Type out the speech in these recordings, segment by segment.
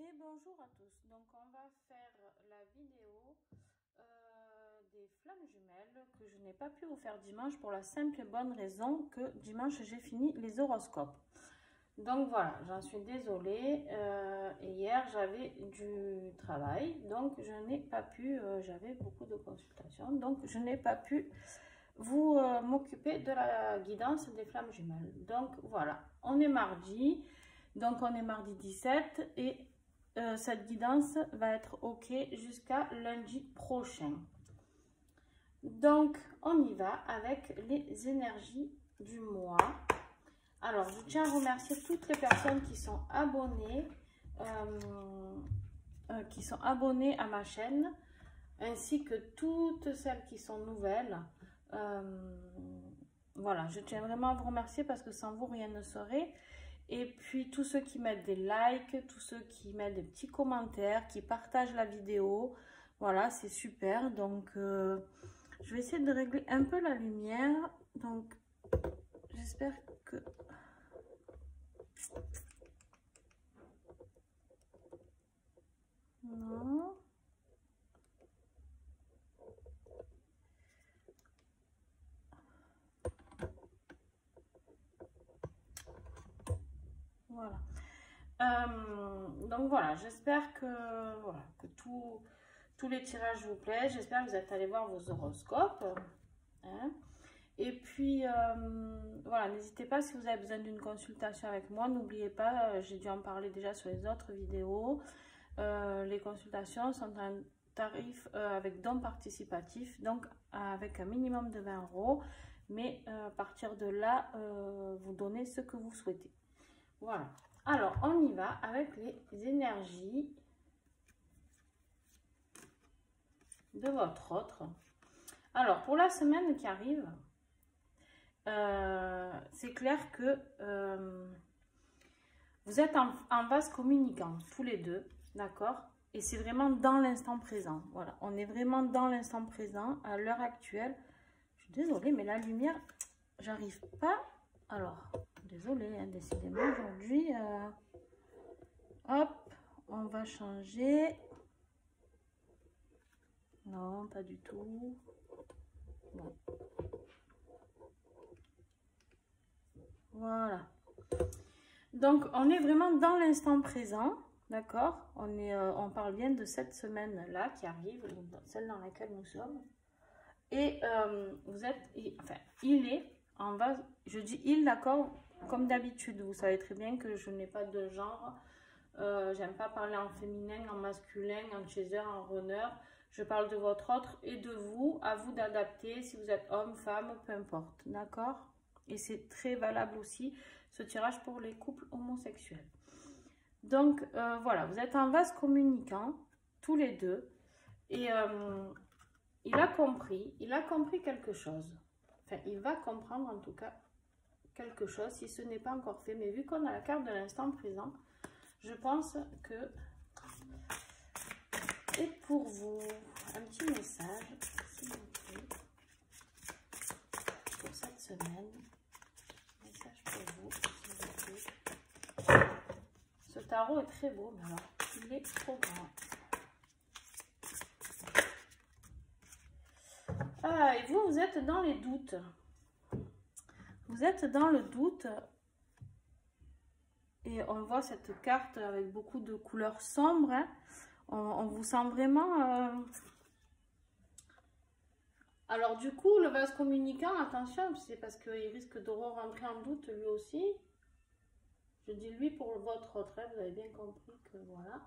Et bonjour à tous, donc on va faire la vidéo des flammes jumelles que je n'ai pas pu vous faire dimanche pour la simple et bonne raison que dimanche j'ai fini les horoscopes. Donc voilà, j'en suis désolée, et hier j'avais du travail, donc je n'ai pas pu, j'avais beaucoup de consultations, donc je n'ai pas pu vous m'occuper de la guidance des flammes jumelles. Donc voilà, on est mardi, donc on est mardi 17 et cette guidance va être ok jusqu'à lundi prochain. Donc on y va avec les énergies du mois. Alors je tiens à remercier toutes les personnes qui sont abonnées à ma chaîne, ainsi que toutes celles qui sont nouvelles. Voilà, je tiens vraiment à vous remercier parce que sans vous rien ne serait. Et puis tous ceux qui mettent des likes, tous ceux qui mettent des petits commentaires, qui partagent la vidéo, voilà, c'est super. Donc je vais essayer de régler un peu la lumière. Donc j'espère que non. Voilà. Donc voilà, j'espère que, voilà, que tous les tirages vous plaisent. J'espère que vous êtes allés voir vos horoscopes. Hein. Et puis, voilà, n'hésitez pas si vous avez besoin d'une consultation avec moi. N'oubliez pas, j'ai dû en parler déjà sur les autres vidéos. Les consultations sont un tarif avec don participatif, donc avec un minimum de 20 €. Mais à partir de là, vous donnez ce que vous souhaitez. Voilà. Alors, on y va avec les énergies de votre autre. Alors, pour la semaine qui arrive, c'est clair que vous êtes en vase communicant, tous les deux, d'accord? Et c'est vraiment dans l'instant présent. Voilà, on est vraiment dans l'instant présent à l'heure actuelle. Je suis désolée, mais la lumière, j'arrive pas. Alors, désolée, hein, décidément aujourd'hui. Hop, on va changer. Non, pas du tout. Bon. Voilà. Donc, on est vraiment dans l'instant présent, d'accord? On parle bien de cette semaine-là qui arrive, celle dans laquelle nous sommes. Et vous êtes, enfin, il est en vase, je dis il, d'accord, comme d'habitude. Vous savez très bien que je n'ai pas de genre. J'aime pas parler en féminin, en masculin, en chaser, en runner. Je parle de votre autre et de vous. À vous d'adapter si vous êtes homme, femme, peu importe. D'accord? Et c'est très valable aussi ce tirage pour les couples homosexuels. Donc voilà, vous êtes en vase communicant, tous les deux. Et il a compris quelque chose. Enfin, il va comprendre en tout cas quelque chose si ce n'est pas encore fait. Mais vu qu'on a la carte de l'instant présent, je pense que et pour vous un petit message, s'il vous plaît, pour cette semaine. Message pour vous, s'il vous plaît. Ce tarot est très beau, mais alors il est trop grand. Ah, et vous, vous êtes dans les doutes. Vous êtes dans le doute. Et on voit cette carte avec beaucoup de couleurs sombres. Hein. On vous sent vraiment... Alors du coup, le vase communicant, attention, c'est parce qu'il risque de rentrer en doute lui aussi. Je dis lui pour votre autre, vous avez bien compris que voilà.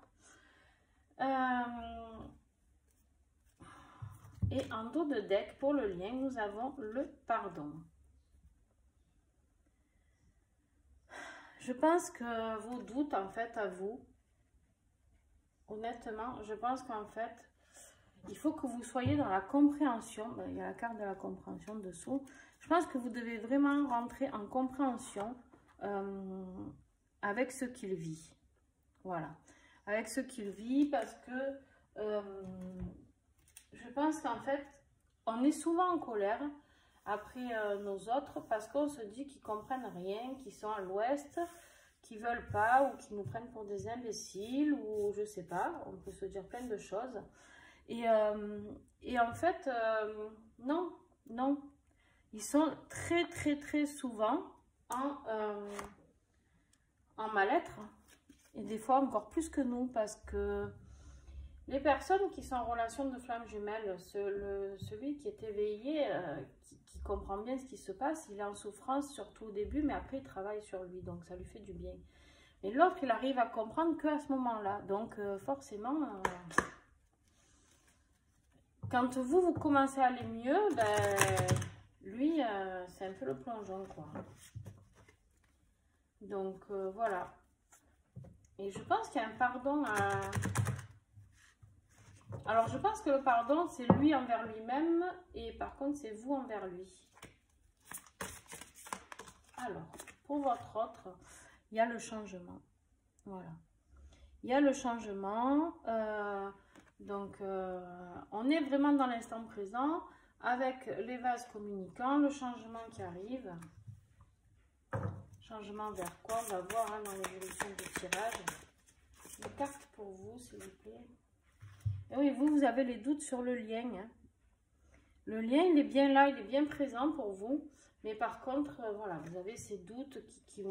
Et en dos de deck, pour le lien, nous avons le pardon. Je pense que vos doutes, en fait, à vous, honnêtement, je pense qu'en fait, il faut que vous soyez dans la compréhension. Il y a la carte de la compréhension dessous. Je pense que vous devez vraiment rentrer en compréhension avec ce qu'il vit. Voilà. Avec ce qu'il vit, parce que je pense qu'en fait, on est souvent en colère après nos autres parce qu'on se dit qu'ils comprennent rien, qu'ils sont à l'ouest, qui veulent pas ou qui nous prennent pour des imbéciles ou je sais pas, on peut se dire plein de choses. Et en fait, non, non. Ils sont très souvent en mal-être. Et des fois encore plus que nous, parce que les personnes qui sont en relation de flamme jumelle, celui qui est éveillé, qui comprend bien ce qui se passe, il est en souffrance surtout au début, mais après il travaille sur lui, donc ça lui fait du bien. Et l'autre, il arrive à comprendre qu'à ce moment-là. Donc forcément, quand vous commencez à aller mieux, ben, lui, c'est un peu le plongeon, quoi. Donc voilà. Et je pense qu'il y a un pardon à... Alors, je pense que le pardon, c'est lui envers lui-même. Et par contre, c'est vous envers lui. Alors, pour votre autre, il y a le changement. Voilà. Il y a le changement. On est vraiment dans l'instant présent. Avec les vases communicants, le changement qui arrive. Changement vers quoi? On va voir hein, dans l'évolution du tirage. Une carte pour vous, s'il vous plaît. Et oui, vous avez les doutes sur le lien. Hein. Le lien, il est bien là, il est bien présent pour vous. Mais par contre, voilà, vous avez ces doutes qui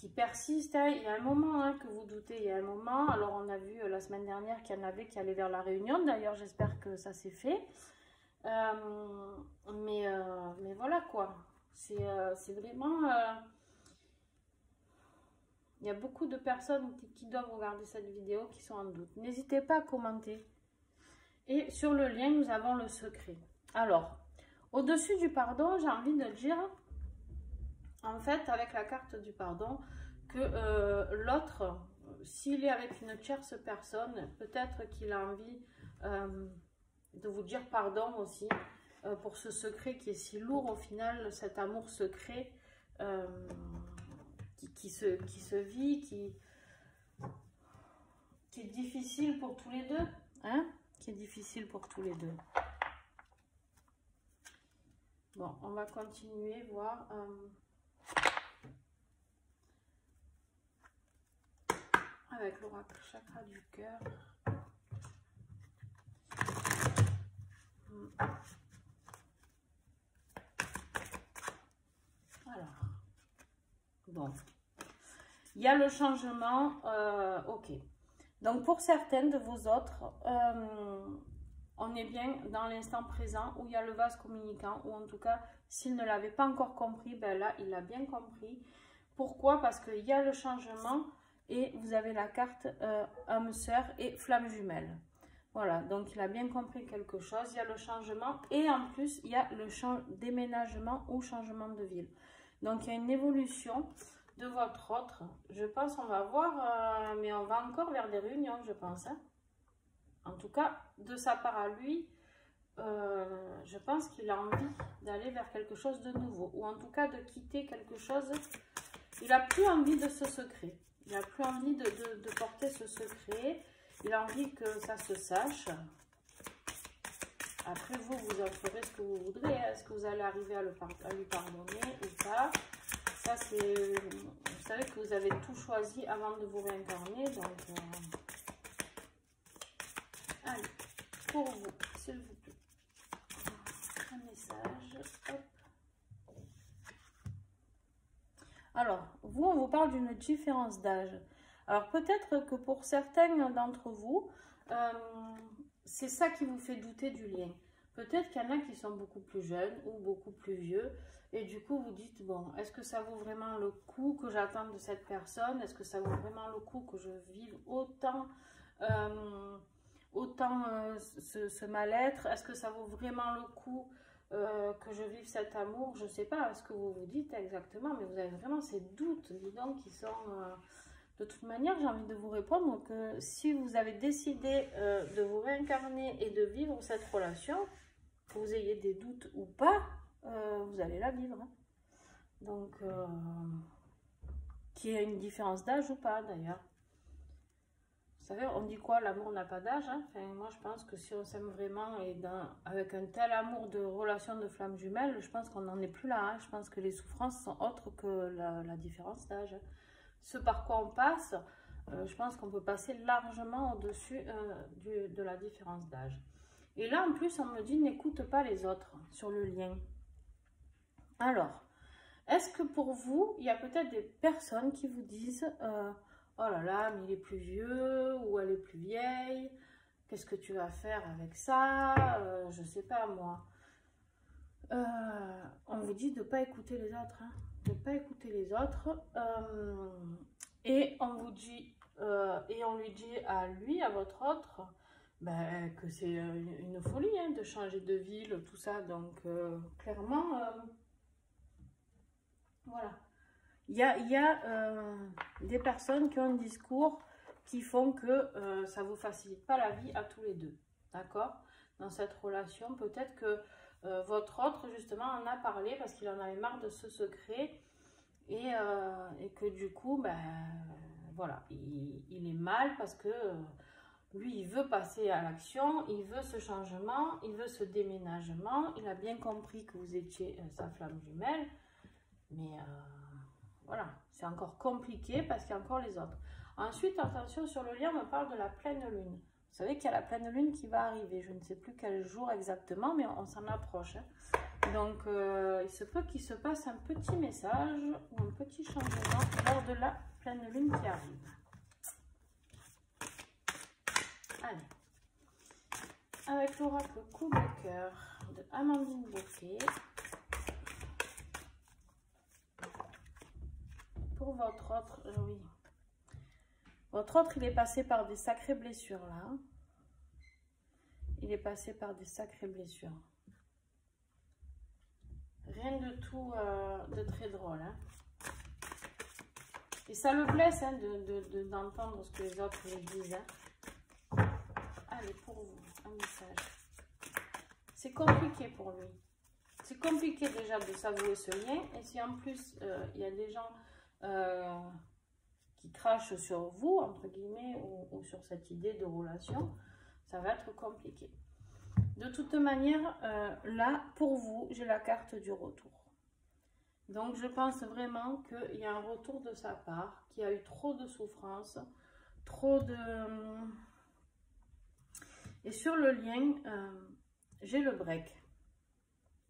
persistent. Hein. Il y a un moment hein, que vous doutez, il y a un moment. Alors, on a vu la semaine dernière qu'il y en avait qui allaient vers la réunion. D'ailleurs, j'espère que ça s'est fait. Mais voilà, quoi. C'est vraiment... il y a beaucoup de personnes qui doivent regarder cette vidéo qui sont en doute. N'hésitez pas à commenter. Et sur le lien, nous avons le secret. Alors, au-dessus du pardon, j'ai envie de dire, en fait, avec la carte du pardon, que l'autre, s'il est avec une tierce personne, peut-être qu'il a envie de vous dire pardon aussi pour ce secret qui est si lourd au final, cet amour secret qui se vit, qui est difficile pour tous les deux, hein, qui est difficile pour tous les deux. Bon, on va continuer, voir. Avec l'oracle chakra du cœur. Alors, bon, il y a le changement, ok. Donc, pour certaines de vous autres, on est bien dans l'instant présent où il y a le vase communicant, ou en tout cas, s'il ne l'avait pas encore compris, ben là, il l'a bien compris. Pourquoi? Parce qu'il y a le changement et vous avez la carte âme sœur et flamme jumelle. Voilà, donc il a bien compris quelque chose, il y a le changement et en plus, il y a le déménagement ou changement de ville. Donc, il y a une évolution de votre autre. Je pense on va voir, mais on va encore vers des réunions, je pense. Hein. En tout cas, de sa part à lui, je pense qu'il a envie d'aller vers quelque chose de nouveau. Ou en tout cas, de quitter quelque chose. Il n'a plus envie de ce secret. Il n'a plus envie de porter ce secret. Il a envie que ça se sache. Après, vous en ferez ce que vous voudrez. Est-ce que vous allez arriver à lui pardonner ou pas? Ça, c'est... Vous savez que vous avez tout choisi avant de vous réincarner. Donc, allez, pour vous, s'il vous plaît. Un message. Hop. Alors, vous, on vous parle d'une différence d'âge. Alors, peut-être que pour certains d'entre vous, c'est ça qui vous fait douter du lien. Peut-être qu'il y en a qui sont beaucoup plus jeunes ou beaucoup plus vieux. Et du coup, vous dites, bon, est-ce que ça vaut vraiment le coup que j'attende de cette personne? Est-ce que ça vaut vraiment le coup que je vive autant ce mal-être? Est-ce que ça vaut vraiment le coup que je vive cet amour? Je ne sais pas ce que vous vous dites exactement, mais vous avez vraiment ces doutes, dis donc, qui sont... De toute manière, j'ai envie de vous répondre que si vous avez décidé de vous réincarner et de vivre cette relation, que vous ayez des doutes ou pas, vous allez la vivre. Hein. Donc, qu'il y ait une différence d'âge ou pas d'ailleurs. Vous savez, on dit quoi? L'amour n'a pas d'âge. Hein. Enfin, moi, je pense que si on s'aime vraiment et avec un tel amour de relation de flamme jumelle, je pense qu'on n'en est plus là. Hein. Je pense que les souffrances sont autres que la différence d'âge. Ce par quoi on passe, je pense qu'on peut passer largement au-dessus de la différence d'âge. Et là, en plus, on me dit, n'écoute pas les autres sur le lien. Alors, est-ce que pour vous, il y a peut-être des personnes qui vous disent oh là là, mais il est plus vieux ou elle est plus vieille, qu'est-ce que tu vas faire avec ça, je sais pas moi. On vous dit de ne pas écouter les autres, hein, de ne pas écouter les autres. Et on vous dit, et on lui dit à lui, à votre autre, ben, que c'est une folie hein, de changer de ville, tout ça. Donc, clairement, voilà. Il y a des personnes qui ont un discours qui font que ça ne vous facilite pas la vie à tous les deux. D'accord? Dans cette relation, peut-être que votre autre, justement, en a parlé parce qu'il en avait marre de ce secret. Et que du coup, ben, voilà, il est mal parce que lui, il veut passer à l'action, il veut ce changement, il veut ce déménagement. Il a bien compris que vous étiez sa flamme jumelle, mais voilà, c'est encore compliqué parce qu'il y a encore les autres. Ensuite, attention, sur le lien, on me parle de la pleine lune. Vous savez qu'il y a la pleine lune qui va arriver. Je ne sais plus quel jour exactement, mais on s'en approche. Hein. Donc, il se peut qu'il se passe un petit message ou un petit changement lors de la pleine lune qui arrive. Allez. Avec l'oracle coup de cœur de Amandine Bouquet. Pour votre autre, oui. Votre autre, il est passé par des sacrées blessures, là. Il est passé par des sacrées blessures. Rien de tout de très drôle. Hein. Et ça le blesse hein, d'entendre ce que les autres lui disent. Hein. Allez, pour vous, un message. C'est compliqué pour lui. C'est compliqué déjà de s'avouer ce lien. Et si en plus, il y a des gens qui crachent sur vous, entre guillemets, ou sur cette idée de relation, ça va être compliqué. De toute manière, là, pour vous, j'ai la carte du retour. Donc, je pense vraiment qu'il y a un retour de sa part, qu'il y a eu trop de souffrance, trop de... Et sur le lien, j'ai le break.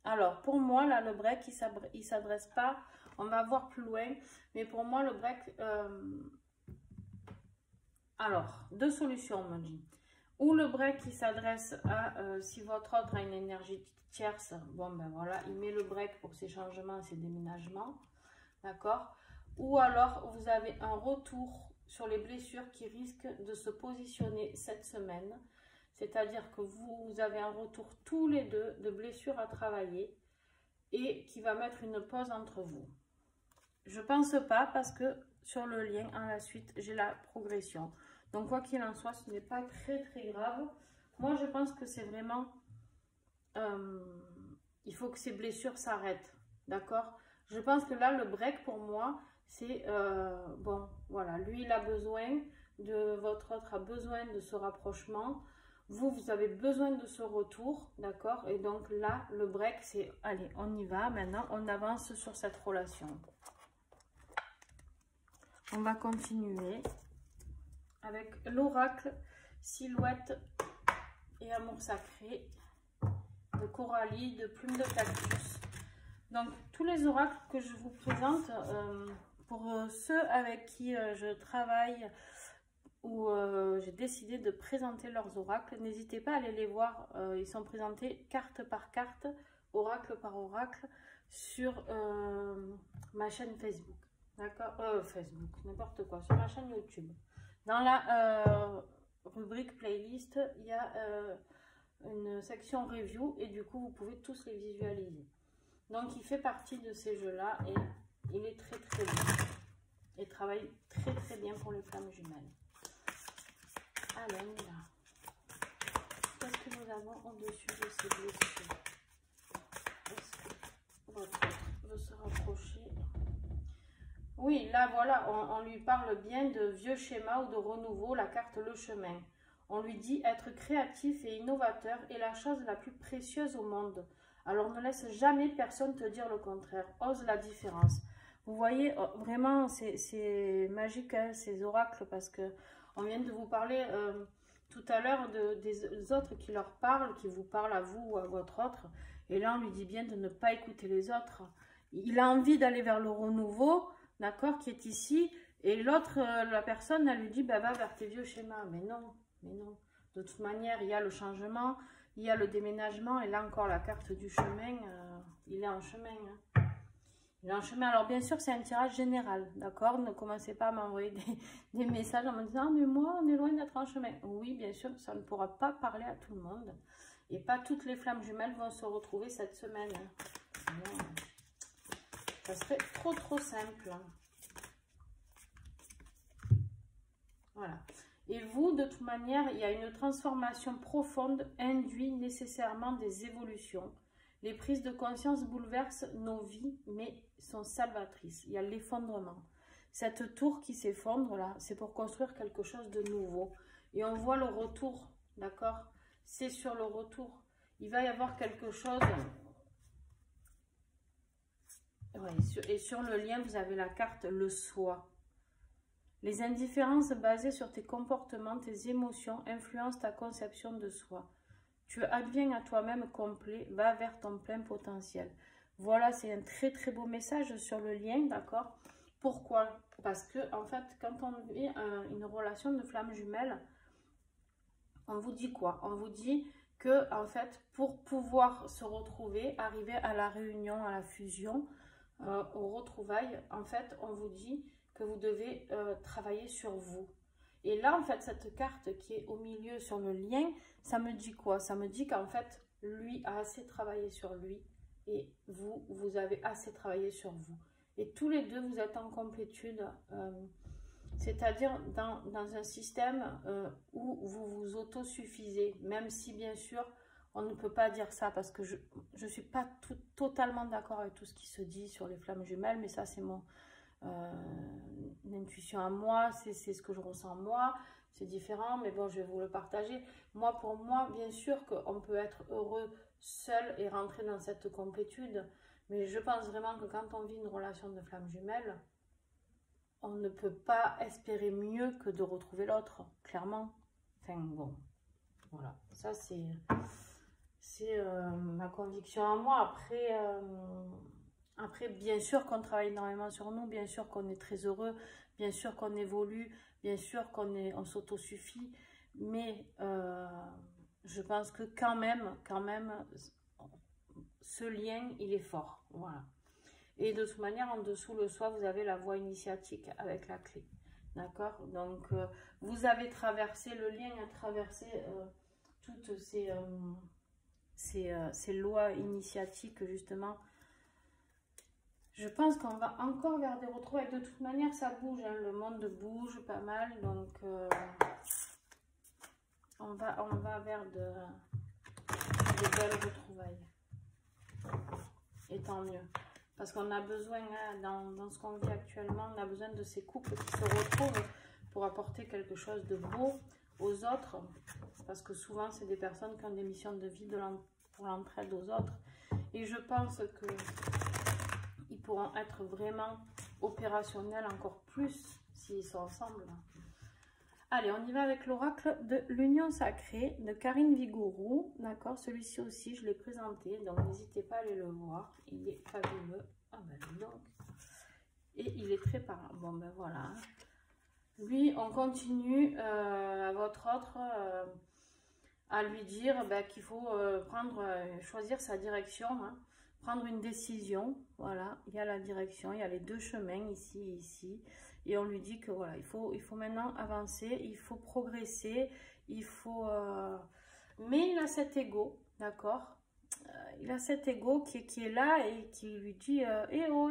Alors, pour moi, là, le break, il ne s'adresse pas... On va voir plus loin, mais pour moi, le break... Alors, deux solutions, on me dit. Ou le break qui s'adresse à, si votre autre a une énergie tierce, bon ben voilà, il met le break pour ses changements et ses déménagements, d'accord? Ou alors, vous avez un retour sur les blessures qui risquent de se positionner cette semaine, c'est-à-dire que vous avez un retour tous les deux de blessures à travailler et qui va mettre une pause entre vous. Je pense pas parce que sur le lien, à la suite, j'ai la progression. Donc, quoi qu'il en soit, ce n'est pas très grave. Moi, je pense que c'est vraiment... il faut que ces blessures s'arrêtent. D'accord? Je pense que là, le break, pour moi, c'est... bon, voilà. Lui, il a besoin de... Votre autre a besoin de ce rapprochement. Vous, vous avez besoin de ce retour. D'accord? Et donc, là, le break, c'est... Allez, on y va. Maintenant, on avance sur cette relation. On va continuer avec l'oracle Silhouette et Amour Sacré de Coralie, de Plume de Cactus. Donc, tous les oracles que je vous présente, pour ceux avec qui je travaille ou j'ai décidé de présenter leurs oracles, n'hésitez pas à aller les voir. Ils sont présentés carte par carte, oracle par oracle, sur ma chaîne Facebook. D'accord, Facebook, n'importe quoi, sur ma chaîne YouTube. Dans la rubrique playlist, il y a une section review et du coup, vous pouvez tous les visualiser. Donc, il fait partie de ces jeux-là et il est très bien. Et travaille très bien pour les flammes jumelles. Allez, on y va. Qu'est-ce que nous avons au-dessus de ces blessures? Est-ce que votre autre veut se rapprocher? Oui, Oui, là, voilà, on lui parle bien de vieux schéma ou de renouveau, la carte Le Chemin. On lui dit être créatif et innovateur est la chose la plus précieuse au monde. Alors ne laisse jamais personne te dire le contraire. Ose la différence. Vous voyez, vraiment, c'est magique, hein, ces oracles, parce que on vient de vous parler tout à l'heure des autres qui leur parlent, qui vous parlent à vous ou à votre autre. Et là, on lui dit bien de ne pas écouter les autres. Il a envie d'aller vers le renouveau, d'accord, qui est ici. Et l'autre, la personne, elle lui dit, bah, va vers tes vieux schémas. Mais non, mais non. De toute manière, il y a le changement, il y a le déménagement. Et là encore, la carte du chemin, il est en chemin. Hein. Il est en chemin. Alors, bien sûr, c'est un tirage général, d'accord? Ne commencez pas à m'envoyer des messages en me disant, ah, mais moi, on est loin d'être en chemin. Oui, bien sûr, ça ne pourra pas parler à tout le monde. Et pas toutes les flammes jumelles vont se retrouver cette semaine. Sinon, ça serait trop simple. Voilà. Et vous, de toute manière, il y a une transformation profonde induit nécessairement des évolutions. Les prises de conscience bouleversent nos vies, mais sont salvatrices. Il y a l'effondrement. Cette tour qui s'effondre, là, c'est pour construire quelque chose de nouveau. Et on voit le retour, d'accord? C'est sur le retour. Il va y avoir quelque chose. Ouais, et sur le lien, vous avez la carte le soi. Les indifférences basées sur tes comportements, tes émotions influencent ta conception de soi. Tu adviens à toi-même complet, va vers ton plein potentiel. Voilà, c'est un très beau message sur le lien, d'accord? Pourquoi? Parce que, en fait, quand on vit une relation de flamme jumelle, on vous dit quoi? On vous dit que, en fait, pour pouvoir se retrouver, arriver à la réunion, à la fusion, aux retrouvailles, en fait, on vous dit que vous devez travailler sur vous. Et là, en fait, cette carte qui est au milieu sur le lien, ça me dit quoi? Ça me dit qu'en fait, lui a assez travaillé sur lui et vous, vous avez assez travaillé sur vous. Et tous les deux, vous êtes en complétude, c'est-à-dire dans un système où vous vous autosuffisez, même si, bien sûr, on ne peut pas dire ça parce que je ne suis pas totalement d'accord avec tout ce qui se dit sur les flammes jumelles, mais ça, c'est mon intuition à moi, c'est ce que je ressens moi, c'est différent, mais bon, je vais vous le partager. Moi, pour moi, bien sûr qu'on peut être heureux seul et rentrer dans cette complétude, mais je pense vraiment que quand on vit une relation de flamme jumelle, on ne peut pas espérer mieux que de retrouver l'autre, clairement. Enfin, bon, voilà, ça c'est ma conviction à moi. Après, bien sûr qu'on travaille énormément sur nous, bien sûr qu'on est très heureux, bien sûr qu'on évolue, bien sûr qu'on s'autosuffit, mais je pense que quand même, ce lien, il est fort, voilà. Et de toute manière, en dessous le soi, vous avez la voie initiatique avec la clé, d'accord? Donc, vous avez traversé, le lien a traversé toutes ces lois initiatiques, justement. Je pense qu'on va encore vers des retrouvailles. De toute manière, ça bouge, hein. Le monde bouge pas mal, donc on va vers de belles retrouvailles. Et tant mieux. Parce qu'on a besoin, hein, dans ce qu'on vit actuellement, on a besoin de ces couples qui se retrouvent pour apporter quelque chose de beau aux autres. Parce que souvent, c'est des personnes qui ont des missions de vie pour l'entraide aux autres. Et je pense que ils pourront être vraiment opérationnels encore plus s'ils sont ensemble. Allez, on y va avec l'oracle de l'Union Sacrée de Karine Vigourou. D'accord, celui-ci aussi, je l'ai présenté, donc n'hésitez pas à aller le voir. Il est fabuleux. Ah ben donc. Et il est très parlant. Bon ben voilà. Lui, on continue à votre autre à lui dire qu'il faut choisir sa direction, hein, prendre une décision. Voilà, il y a la direction, il y a les deux chemins ici et ici. Et on lui dit que voilà, il faut maintenant avancer, il faut progresser, il faut... Mais il a cet ego, d'accord, il a cet ego qui est là et qui lui dit eh oh,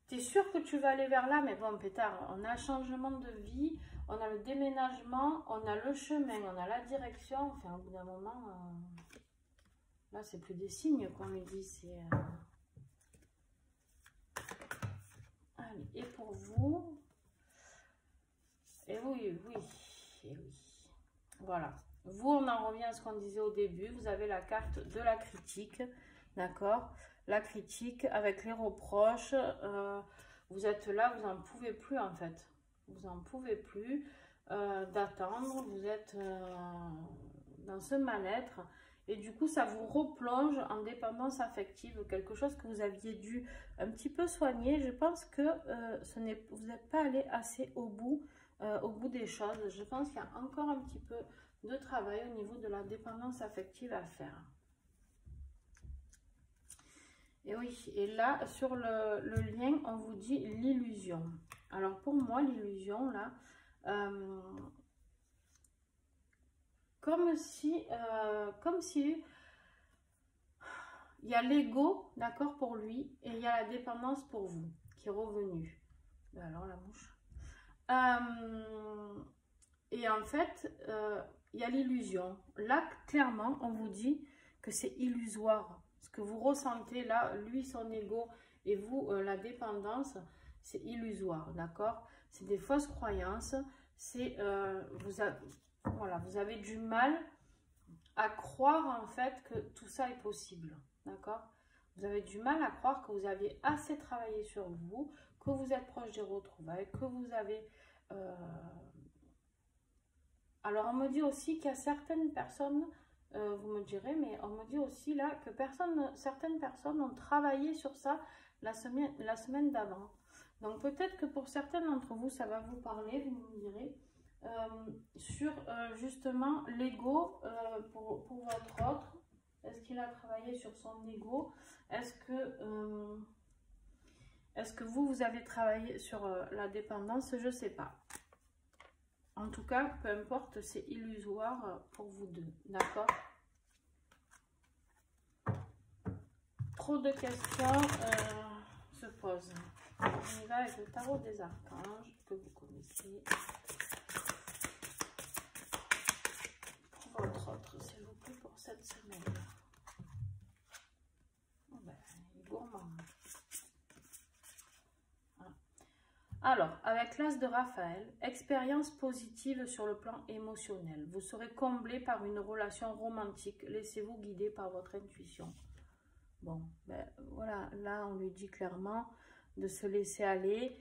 t'es sûr que tu vas aller vers là? Mais bon, pétard, on a un changement de vie, on a le déménagement, on a le chemin, on a la direction. Enfin, au bout d'un moment, là, c'est plus des signes qu'on lui dit, c'est... Allez, pour vous. Et oui, oui, et oui. Voilà. Vous, on en revient à ce qu'on disait au début. Vous avez la carte de la critique, d'accord? La critique avec les reproches. Vous êtes là, vous n'en pouvez plus en fait. Vous n'en pouvez plus d'attendre. Vous êtes dans ce mal-être. Et du coup, ça vous replonge en dépendance affective. Quelque chose que vous aviez dû un petit peu soigner. Je pense que vous n'êtes pas allé assez au bout des choses. Je pense qu'il y a encore un petit peu de travail au niveau de la dépendance affective à faire. Et oui, et là, sur le lien, on vous dit l'illusion. Alors, pour moi, l'illusion, là, comme si il y a l'ego, d'accord, pour lui, et il y a la dépendance pour vous, qui est revenue. Alors, la mouche. Et en fait, il y a l'illusion. Là, clairement, on vous dit que c'est illusoire. Ce que vous ressentez là, lui, son ego, et vous, la dépendance, c'est illusoire, d'accord? C'est des fausses croyances. C'est voilà, vous avez du mal à croire, en fait, que tout ça est possible, d'accord? Vous avez du mal à croire que vous avez assez travaillé sur vous, que vous êtes proche des retrouvailles, que vous avez... Alors, on me dit aussi qu'il y a certaines personnes, vous me direz, mais on me dit aussi là que certaines personnes ont travaillé sur ça la semaine d'avant. Donc, peut-être que pour certains d'entre vous, ça va vous parler, vous me direz, sur justement l'ego pour votre autre. Est-ce qu'il a travaillé sur son ego? Est-ce que vous avez travaillé sur la dépendance? Je ne sais pas. En tout cas, peu importe, c'est illusoire pour vous deux, d'accord? Trop de questions se posent. On y va avec le tarot des archanges que vous connaissez. Pour votre autre, s'il vous plaît, pour cette semaine. Oh ben, il est gourmand. Alors, avec l'As de Raphaël, expérience positive sur le plan émotionnel. Vous serez comblé par une relation romantique. Laissez-vous guider par votre intuition. Bon, ben voilà, là on lui dit clairement de se laisser aller,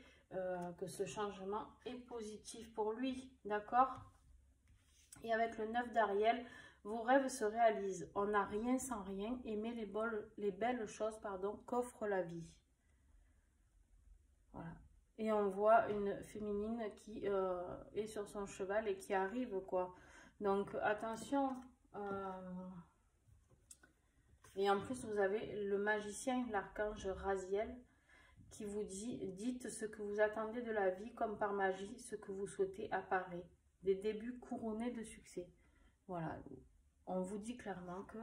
que ce changement est positif pour lui, d'accord? Et avec le 9 d'Ariel, vos rêves se réalisent. On n'a rien sans rien. Aimez les belles choses, pardon, qu'offre la vie. Voilà. Et on voit une féminine qui est sur son cheval et qui arrive, quoi. Donc, attention. Et en plus, vous avez le magicien, l'archange Raziel, qui vous dit, dites ce que vous attendez de la vie, comme par magie, ce que vous souhaitez apparaît. Des débuts couronnés de succès. Voilà. On vous dit clairement que,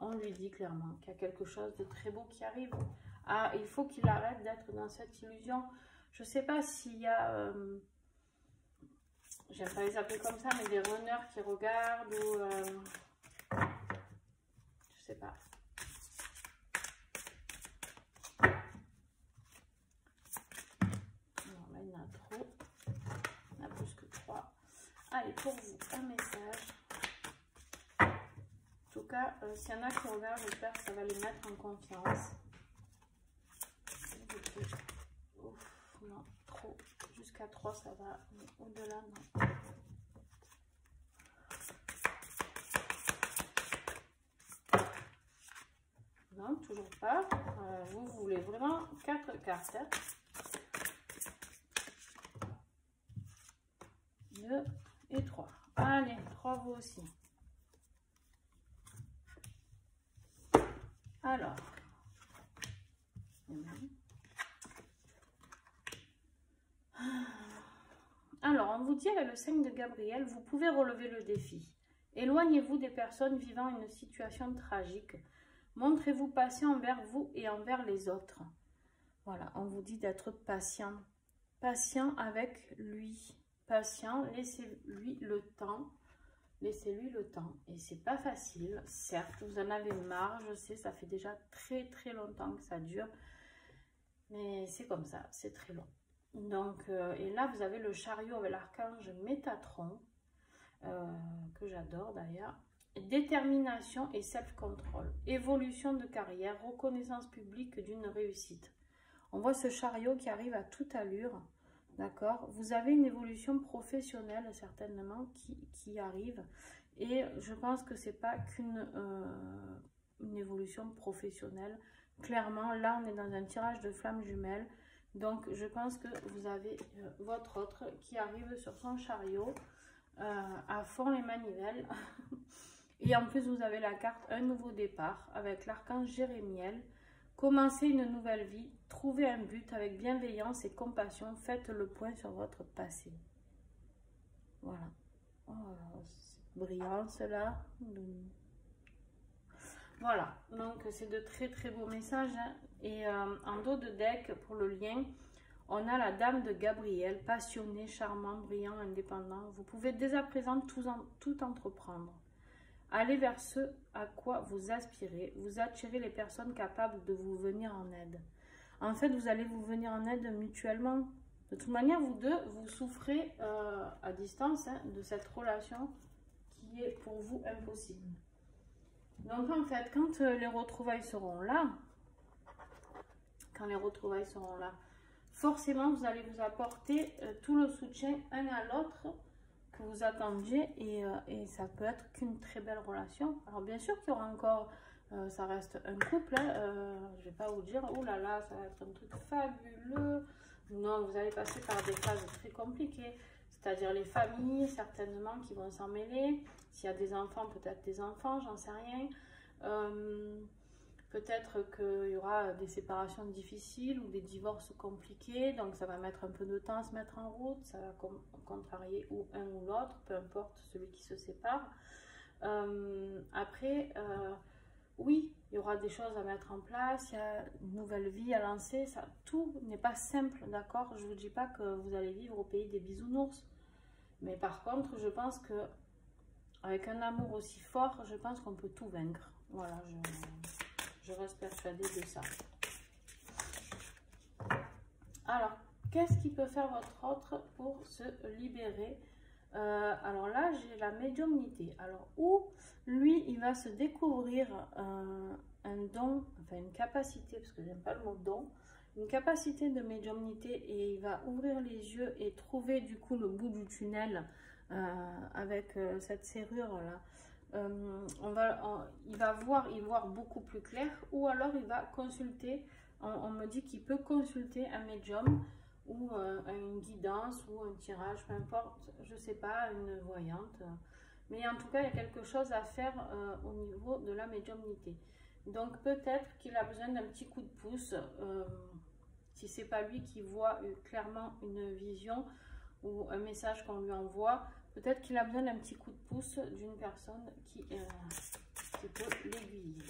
on lui dit clairement qu'il y a quelque chose de très beau qui arrive. Ah, il faut qu'il arrête d'être dans cette illusion. Je ne sais pas s'il y a, j'aime pas les appeler comme ça, mais des runners qui regardent ou, je sais pas. Non, là il y en a trop. Il y en a plus que 3. Allez, pour vous, un message. En tout cas, s'il y en a qui regardent, j'espère que ça va les mettre en confiance. Ouf, non, trop. Jusqu'à 3, ça va. Au-delà, non. Non, toujours pas. Vous voulez vraiment 4 cartes. Hein. 2 et 3. Allez, 3 vous aussi. Alors. Alors, on vous dit avec le 5 de Gabriel, vous pouvez relever le défi. Éloignez-vous des personnes vivant une situation tragique. Montrez-vous patient envers vous et envers les autres. Voilà, on vous dit d'être patient. Patient avec lui. Patient, laissez-lui le temps. Laissez-lui le temps. Et c'est pas facile, certes, vous en avez marre, je sais, ça fait déjà très longtemps que ça dure. Mais c'est comme ça, c'est très long. Donc, et là, vous avez le chariot avec l'archange Métatron, que j'adore d'ailleurs. Détermination et self-control. Évolution de carrière, reconnaissance publique d'une réussite. On voit ce chariot qui arrive à toute allure. D'accord? Vous avez une évolution professionnelle certainement qui arrive. Et je pense que c'est pas qu'une une évolution professionnelle. Clairement, là, on est dans un tirage de flammes jumelles. Donc, je pense que vous avez votre autre qui arrive sur son chariot à fond les manivelles. Et en plus, vous avez la carte Un nouveau départ avec l'archange Jérémiel. Commencez une nouvelle vie, trouvez un but avec bienveillance et compassion, faites le point sur votre passé. Voilà. Oh, c'est brillant cela. Voilà, donc c'est de très très beaux messages. Hein. Et en dos de deck, pour le lien, on a la dame de Gabriel, passionné, charmant, brillant, indépendant. Vous pouvez dès à présent tout entreprendre. Allez vers ce à quoi vous aspirez. Vous attirez les personnes capables de vous venir en aide. En fait, vous allez vous venir en aide mutuellement. De toute manière, vous deux, vous souffrez à distance hein, de cette relation qui est pour vous impossible. Donc, en fait, quand les retrouvailles seront là, forcément, vous allez vous apporter tout le soutien un à l'autre que vous attendiez et ça peut être qu'une très belle relation. Alors bien sûr qu'il y aura encore, ça reste un couple, hein, je vais pas vous dire, oh là là, ça va être un truc fabuleux. Non, vous allez passer par des phases très compliquées, c'est-à-dire les familles certainement qui vont s'en mêler. S'il y a des enfants, peut-être des enfants, j'en sais rien. Peut-être qu'il y aura des séparations difficiles ou des divorces compliqués, donc ça va mettre un peu de temps à se mettre en route, ça va contrarier ou un ou l'autre, peu importe celui qui se sépare. Après, oui, il y aura des choses à mettre en place, il y a une nouvelle vie à lancer, ça, tout n'est pas simple, d'accord? Je ne vous dis pas que vous allez vivre au pays des bisounours, mais par contre, je pense que avec un amour aussi fort, je pense qu'on peut tout vaincre. Voilà, je reste persuadée de ça. Alors, qu'est-ce qui peut faire votre autre pour se libérer? Alors là, j'ai la médiumnité. Alors, où lui, il va se découvrir un don, enfin une capacité, parce que j'aime pas le mot don, une capacité de médiumnité et il va ouvrir les yeux et trouver du coup le bout du tunnel avec cette serrure-là. Il va voir beaucoup plus clair ou alors il va consulter, on me dit qu'il peut consulter un médium ou une guidance ou un tirage, peu importe, je sais pas, une voyante, mais en tout cas il y a quelque chose à faire au niveau de la médiumnité. Donc peut-être qu'il a besoin d'un petit coup de pouce, si c'est pas lui qui voit clairement une vision ou un message qu'on lui envoie. Peut-être qu'il a besoin d'un petit coup de pouce d'une personne qui peut l'aiguiller.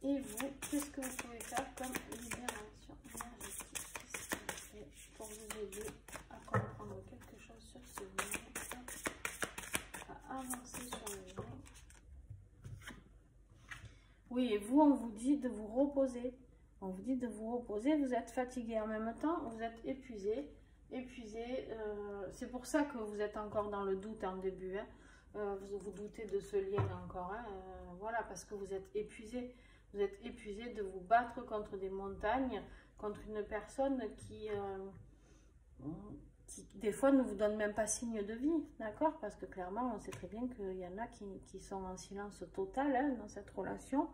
Et vous, qu'est-ce que vous pouvez faire comme libération énergétique pour vous aider à comprendre quelque chose sur ce lien, à avancer sur le lien? Oui, et vous, on vous dit de vous reposer. On vous dit de vous reposer, vous êtes fatigué en même temps, vous êtes épuisé. C'est pour ça que vous êtes encore dans le doute en début, hein. Vous doutez de ce lien encore, hein. Voilà, parce que vous êtes épuisé de vous battre contre des montagnes, contre une personne qui des fois ne vous donne même pas signe de vie, d'accord? Parce que clairement on sait très bien qu'il y en a qui sont en silence total hein, dans cette relation,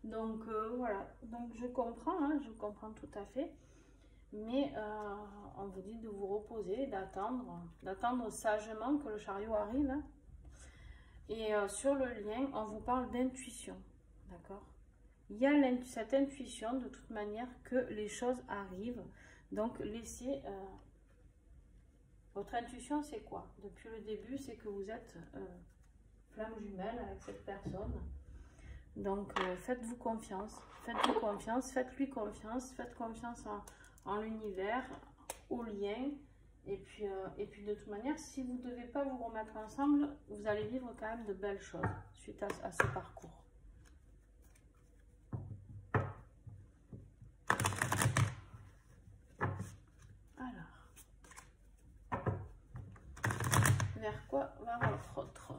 donc voilà, donc je comprends, hein, je comprends tout à fait. Mais on vous dit de vous reposer, d'attendre sagement que le chariot arrive. Hein. Et sur le lien, on vous parle d'intuition, d'accord? Il y a cette intuition de toute manière que les choses arrivent. Donc laissez... votre intuition, c'est quoi? Depuis le début, c'est que vous êtes flamme jumelle avec cette personne. Donc faites-vous confiance, faites-lui confiance, faites confiance en l'univers, au lien, et puis de toute manière, si vous ne devez pas vous remettre ensemble, vous allez vivre quand même de belles choses suite à ce parcours. vers quoi va votre autre?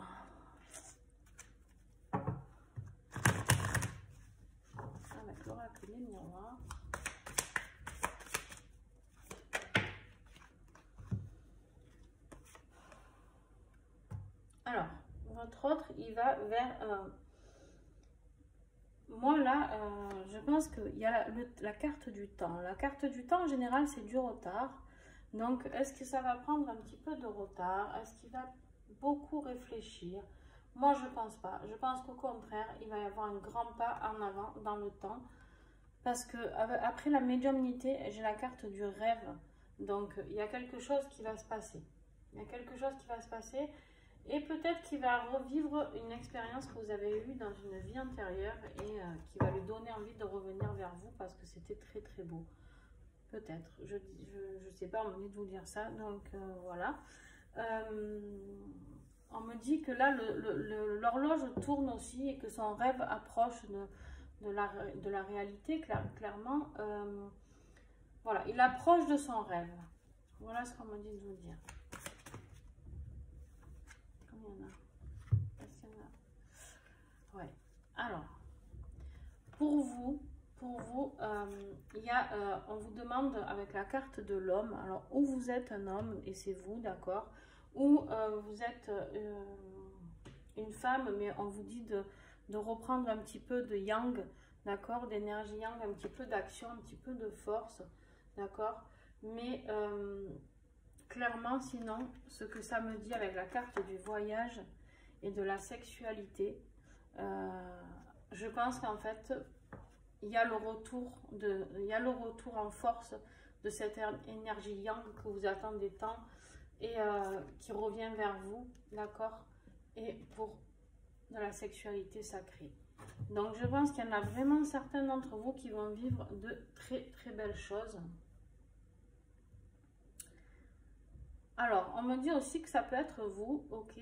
Avec l'oracle des miroirs. Alors, votre autre, il va vers... moi, là, je pense qu'il y a la carte du temps. La carte du temps, en général, c'est du retard. Donc, est-ce que ça va prendre un petit peu de retard? Est-ce qu'il va beaucoup réfléchir? Moi, je pense pas. Je pense qu'au contraire, il va y avoir un grand pas en avant dans le temps. Parce que après la médiumnité, j'ai la carte du rêve. Donc, il y a quelque chose qui va se passer. Il y a quelque chose qui va se passer. Et peut-être qu'il va revivre une expérience que vous avez eue dans une vie antérieure et qui va lui donner envie de revenir vers vous parce que c'était très très beau. Peut-être. Je sais pas, on me dit de vous dire ça. Donc, voilà. On me dit que là, l'horloge tourne aussi et que son rêve approche de la réalité, clairement. Voilà, il approche de son rêve. Voilà ce qu'on me dit de vous dire. Combien il y en a? Est-ce qu'il y en a? Ouais. Alors, pour vous, il y a, on vous demande avec la carte de l'homme, alors où vous êtes un homme, et c'est vous, d'accord, ou vous êtes une femme, mais on vous dit de reprendre un petit peu de yang, d'accord, d'énergie yang, un petit peu d'action, un petit peu de force, d'accord, mais clairement, sinon, ce que ça me dit avec la carte du voyage et de la sexualité, je pense qu'en fait, il y a le retour en force de cette énergie yang que vous attendez tant et qui revient vers vous, d'accord, et pour de la sexualité sacrée. Donc, je pense qu'il y en a vraiment certains d'entre vous qui vont vivre de très, très belles choses. Alors, on me dit aussi que ça peut être vous, ok,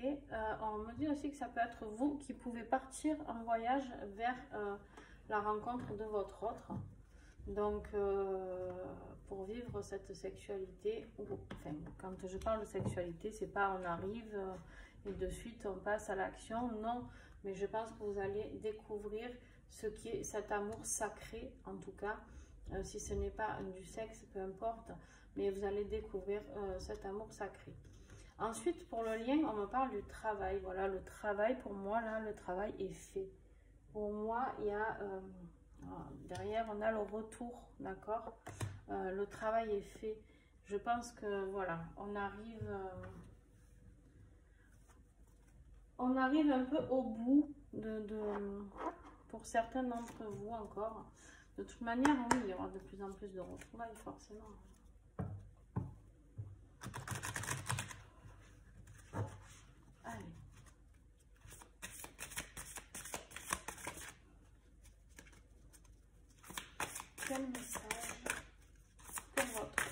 on me dit aussi que ça peut être vous qui pouvez partir en voyage vers la rencontre de votre autre. Donc, pour vivre cette sexualité, enfin, quand je parle de sexualité, c'est pas on arrive et de suite on passe à l'action, non, mais je pense que vous allez découvrir ce qui est cet amour sacré, en tout cas, si ce n'est pas du sexe, peu importe, mais vous allez découvrir cet amour sacré. Ensuite, pour le lien, on me parle du travail. Voilà, le travail, pour moi, là, le travail est fait. Pour moi, il y a... derrière, on a le retour, d'accord, le travail est fait. Je pense que, voilà, on arrive un peu au bout pour certains d'entre vous encore. De toute manière, oui, il y aura de plus en plus de retrouvailles, forcément. Allez. Quel message pour votre autre?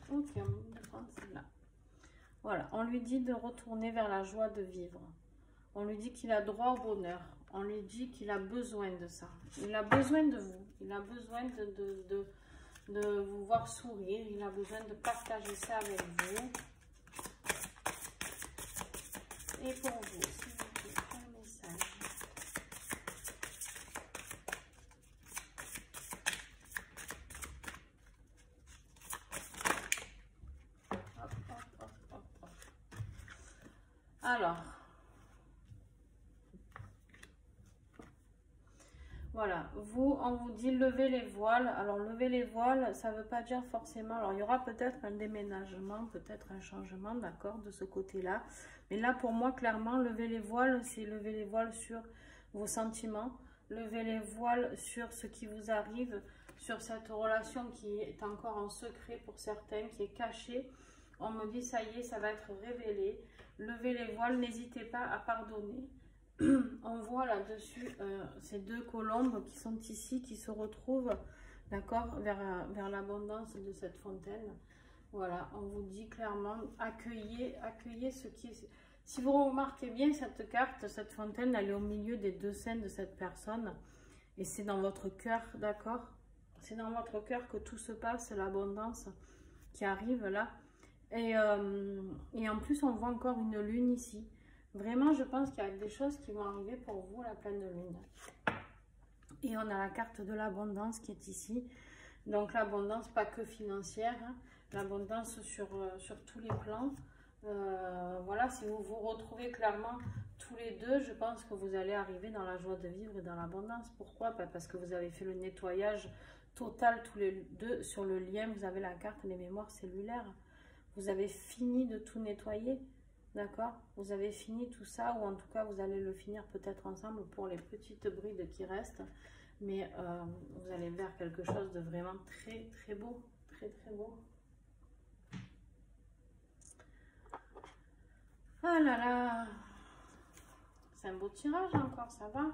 Ok, on va prendre celle-là. Voilà, on lui dit de retourner vers la joie de vivre. On lui dit qu'il a droit au bonheur. On lui dit qu'il a besoin de ça. Il a besoin de vous. Il a besoin de vous voir sourire. Il a besoin de partager ça avec vous. Et pour vous, s'il vous plaît, un message. Hop, hop, hop, hop, hop. Alors, voilà, vous, on vous dit lever les voiles. Alors, lever les voiles, ça ne veut pas dire forcément... Alors, il y aura peut-être un déménagement, peut-être un changement, d'accord, de ce côté-là. Mais là, pour moi, clairement, lever les voiles, c'est lever les voiles sur vos sentiments, lever les voiles sur ce qui vous arrive, sur cette relation qui est encore en secret pour certains, qui est cachée. On me dit, ça y est, ça va être révélé. Levez les voiles, n'hésitez pas à pardonner. On voit là-dessus ces deux colombes qui sont ici, qui se retrouvent, d'accord, vers l'abondance de cette fontaine. Voilà, on vous dit clairement, accueillez Si vous remarquez bien cette carte, cette fontaine, elle est au milieu des deux scènes de cette personne. Et c'est dans votre cœur, d'accord? C'est dans votre cœur que tout se passe, l'abondance qui arrive là. Et en plus, on voit encore une lune ici. Vraiment, je pense qu'il y a des choses qui vont arriver pour vous, la pleine lune. Et on a la carte de l'abondance qui est ici. Donc l'abondance, pas que financière, hein, l'abondance sur tous les plans. Voilà, si vous vous retrouvez clairement tous les deux, je pense que vous allez arriver dans la joie de vivre et dans l'abondance. Pourquoi? Parce que vous avez fait le nettoyage total tous les deux sur le lien. Vous avez la carte des mémoires cellulaires. Vous avez fini de tout nettoyer, d'accord? Vous avez fini tout ça, ou en tout cas, vous allez le finir peut-être ensemble pour les petites brides qui restent. Mais vous allez vers quelque chose de vraiment très, très beau. Très, très beau. Ah là là, c'est un beau tirage encore, ça va.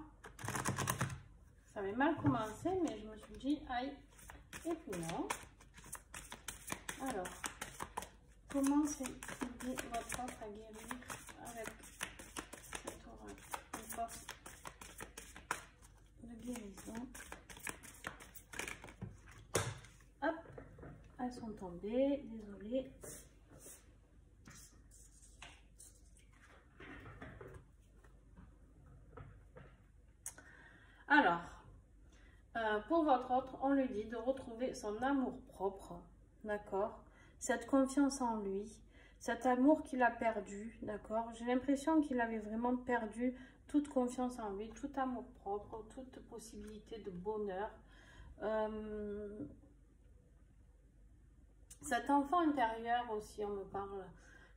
Ça avait mal commencé, mais je me suis dit, aïe, et puis non. Alors, comment c'est aider votre offre à guérir avec cette oracle? Une force de guérison. Hop, elles sont tombées, désolée. Alors, pour votre autre, on lui dit de retrouver son amour propre, d'accord? Cette confiance en lui, cet amour qu'il a perdu, d'accord? J'ai l'impression qu'il avait vraiment perdu toute confiance en lui, tout amour propre, toute possibilité de bonheur. Cet enfant intérieur aussi, on me parle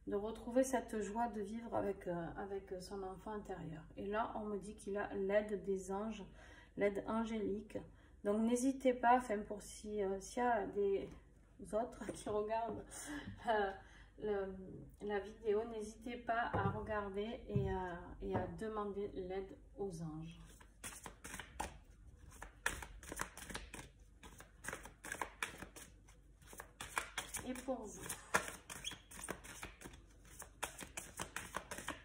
de retrouver cette joie de vivre avec son enfant intérieur. Et là, on me dit qu'il a l'aide des anges, l'aide angélique. Donc, n'hésitez pas, enfin, pour s'il y a des autres qui regardent la vidéo, n'hésitez pas à regarder et à demander l'aide aux anges. Et pour vous,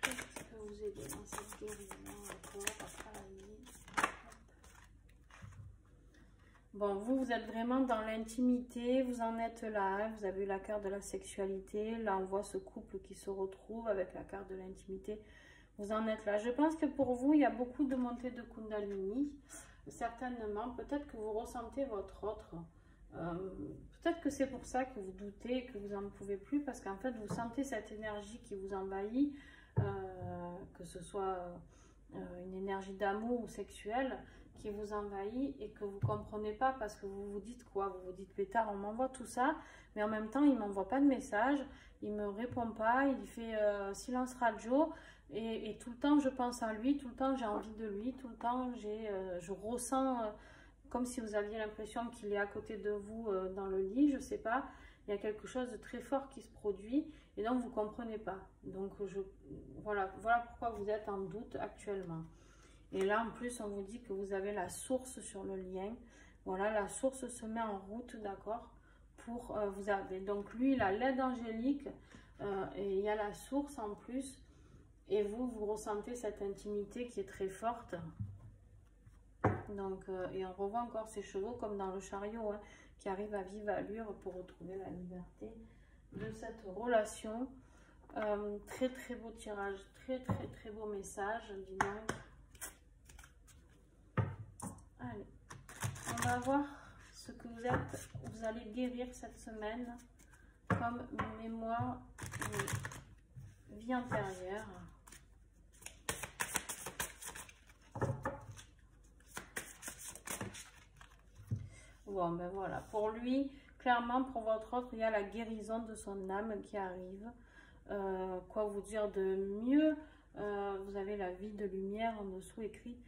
qu'est-ce qui peut vous aider dans cette guérison encore à travailler? Bon, vous êtes vraiment dans l'intimité, vous en êtes là, hein, vous avez eu la carte de la sexualité, là on voit ce couple qui se retrouve avec la carte de l'intimité, vous en êtes là. Je pense que pour vous, il y a beaucoup de montées de Kundalini, certainement, peut-être que vous ressentez votre autre. Peut-être que c'est pour ça que vous doutez, que vous n'en pouvez plus, parce qu'en fait, vous sentez cette énergie qui vous envahit, que ce soit une énergie d'amour ou sexuelle, qui vous envahit et que vous ne comprenez pas, parce que vous vous dites quoi? Vous vous dites, pétard, on m'envoie tout ça, mais en même temps, il ne m'envoie pas de message, il ne me répond pas, il fait silence radio, et tout le temps, je pense à lui, tout le temps, j'ai envie de lui, tout le temps, je ressens... comme si vous aviez l'impression qu'il est à côté de vous dans le lit, je ne sais pas. Il y a quelque chose de très fort qui se produit et donc vous ne comprenez pas. Donc voilà pourquoi vous êtes en doute actuellement. Et là, en plus, on vous dit que vous avez la source sur le lien. Voilà, la source se met en route, d'accord? Pour vous avez. Donc lui, il a l'aide angélique et il y a la source en plus. Et vous ressentez cette intimité qui est très forte. Donc, et on revoit encore ces chevaux comme dans le chariot, hein, qui arrivent à vive allure pour retrouver la liberté de cette relation. Très très beau tirage, très très très beau message, dis donc. Allez, on va voir ce que vous êtes. Vous allez guérir cette semaine comme mémoire de vie antérieure. Bon, ben voilà, pour lui, clairement, pour votre autre, il y a la guérison de son âme qui arrive. Quoi vous dire de mieux? Vous avez la vie de lumière en dessous écrit.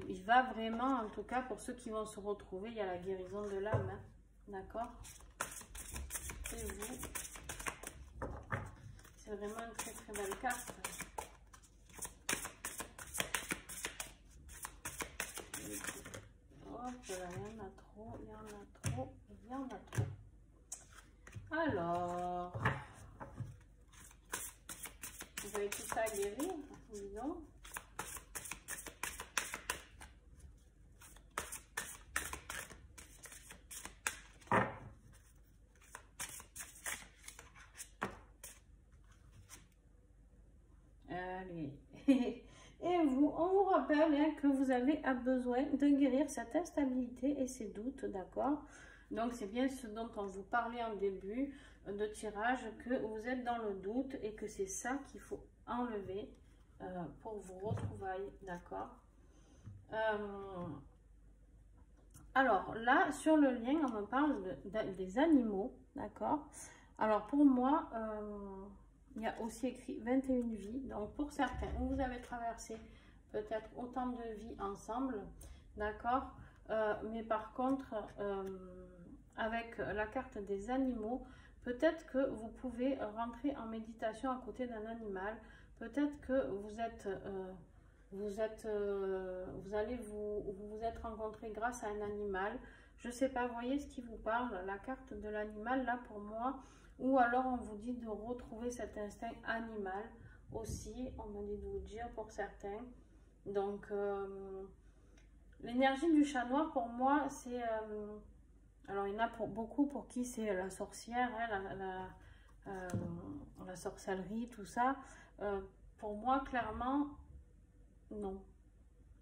Il va vraiment, en tout cas, pour ceux qui vont se retrouver, il y a la guérison de l'âme. Hein, d'accord? Et vous, c'est vraiment une très très belle carte. Hop là, il y en a trop, il y en a trop, il y en a trop. Alors, vous avez tout ça à guérir, disons. Allez. Et vous, on vous rappelle hein, que vous avez besoin de guérir cette instabilité et ces doutes, d'accord? Donc, c'est bien ce dont on vous parlait en début de tirage, que vous êtes dans le doute et que c'est ça qu'il faut enlever pour vos retrouvailles, d'accord? Alors, là, sur le lien, on me parle des animaux, d'accord? Alors, pour moi, il y a aussi écrit 21 vies. Donc, pour certains, vous avez traversé peut-être autant de vies ensemble, d'accord? Mais par contre, avec la carte des animaux, peut-être que vous pouvez rentrer en méditation à côté d'un animal. Peut-être que vous allez vous être rencontré grâce à un animal. Je sais pas, voyez ce qui vous parle, la carte de l'animal là pour moi. Ou alors on vous dit de retrouver cet instinct animal aussi, on me dit de vous dire pour certains. Donc l'énergie du chat noir pour moi c'est... alors il y en a pour beaucoup pour qui c'est la sorcière, hein, la sorcellerie, tout ça. Pour moi clairement, non.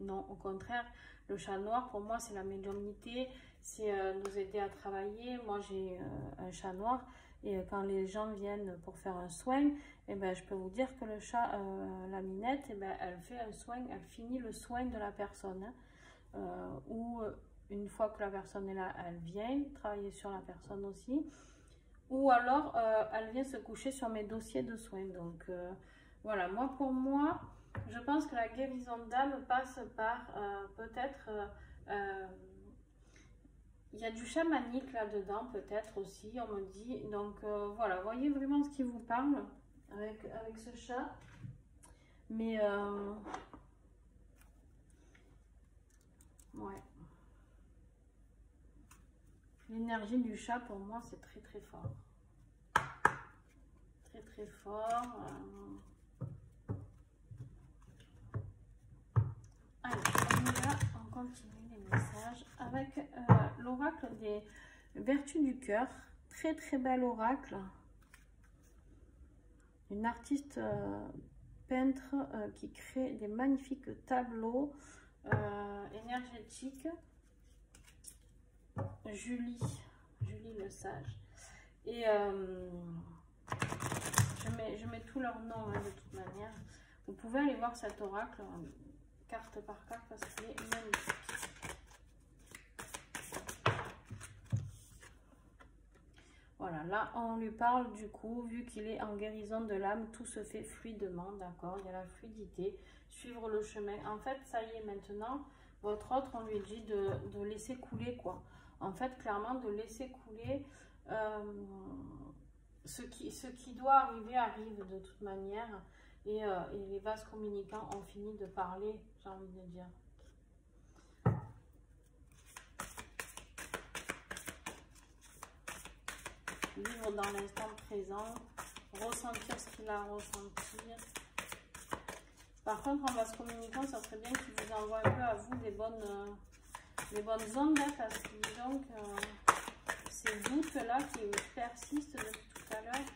Non, au contraire, le chat noir pour moi c'est la médiumnité, c'est nous aider à travailler. Moi j'ai un chat noir. Et quand les gens viennent pour faire un soin, eh ben, je peux vous dire que le chat, la minette, eh ben, elle fait un soin, elle finit le soin de la personne. Hein. Ou une fois que la personne est là, elle vient travailler sur la personne aussi. Ou alors, elle vient se coucher sur mes dossiers de soins. Donc, voilà, moi, pour moi, je pense que la guérison d'âme passe par peut-être... il y a du chamanique là-dedans, peut-être aussi, on me dit. Donc, voilà, voyez vraiment ce qui vous parle avec ce chat. Mais, ouais. L'énergie du chat, pour moi, c'est très, très fort. Très, très fort. Allez, on y va, on continue les messages avec l'oracle des vertus du cœur. Très très bel oracle. Une artiste peintre qui crée des magnifiques tableaux énergétiques. Julie le sage. Et je mets tous leurs noms hein, de toute manière. Vous pouvez aller voir cet oracle carte par carte parce qu'il est magnifique. Voilà, là on lui parle du coup, vu qu'il est en guérison de l'âme, tout se fait fluidement, d'accord? Il y a la fluidité, suivre le chemin. En fait, ça y est maintenant, votre autre, on lui dit de laisser couler quoi. En fait, clairement, de laisser couler, ce qui doit arriver arrive de toute manière. Et les vases communicants ont fini de parler, j'ai envie de dire. Vivre dans l'instant présent, ressentir ce qu'il a à ressentir. Par contre, en vase communicant, ça serait bien qu'il vous envoie un peu à vous des bonnes ondes, hein, parce que disons que ces doutes-là qui persistent depuis tout à l'heure,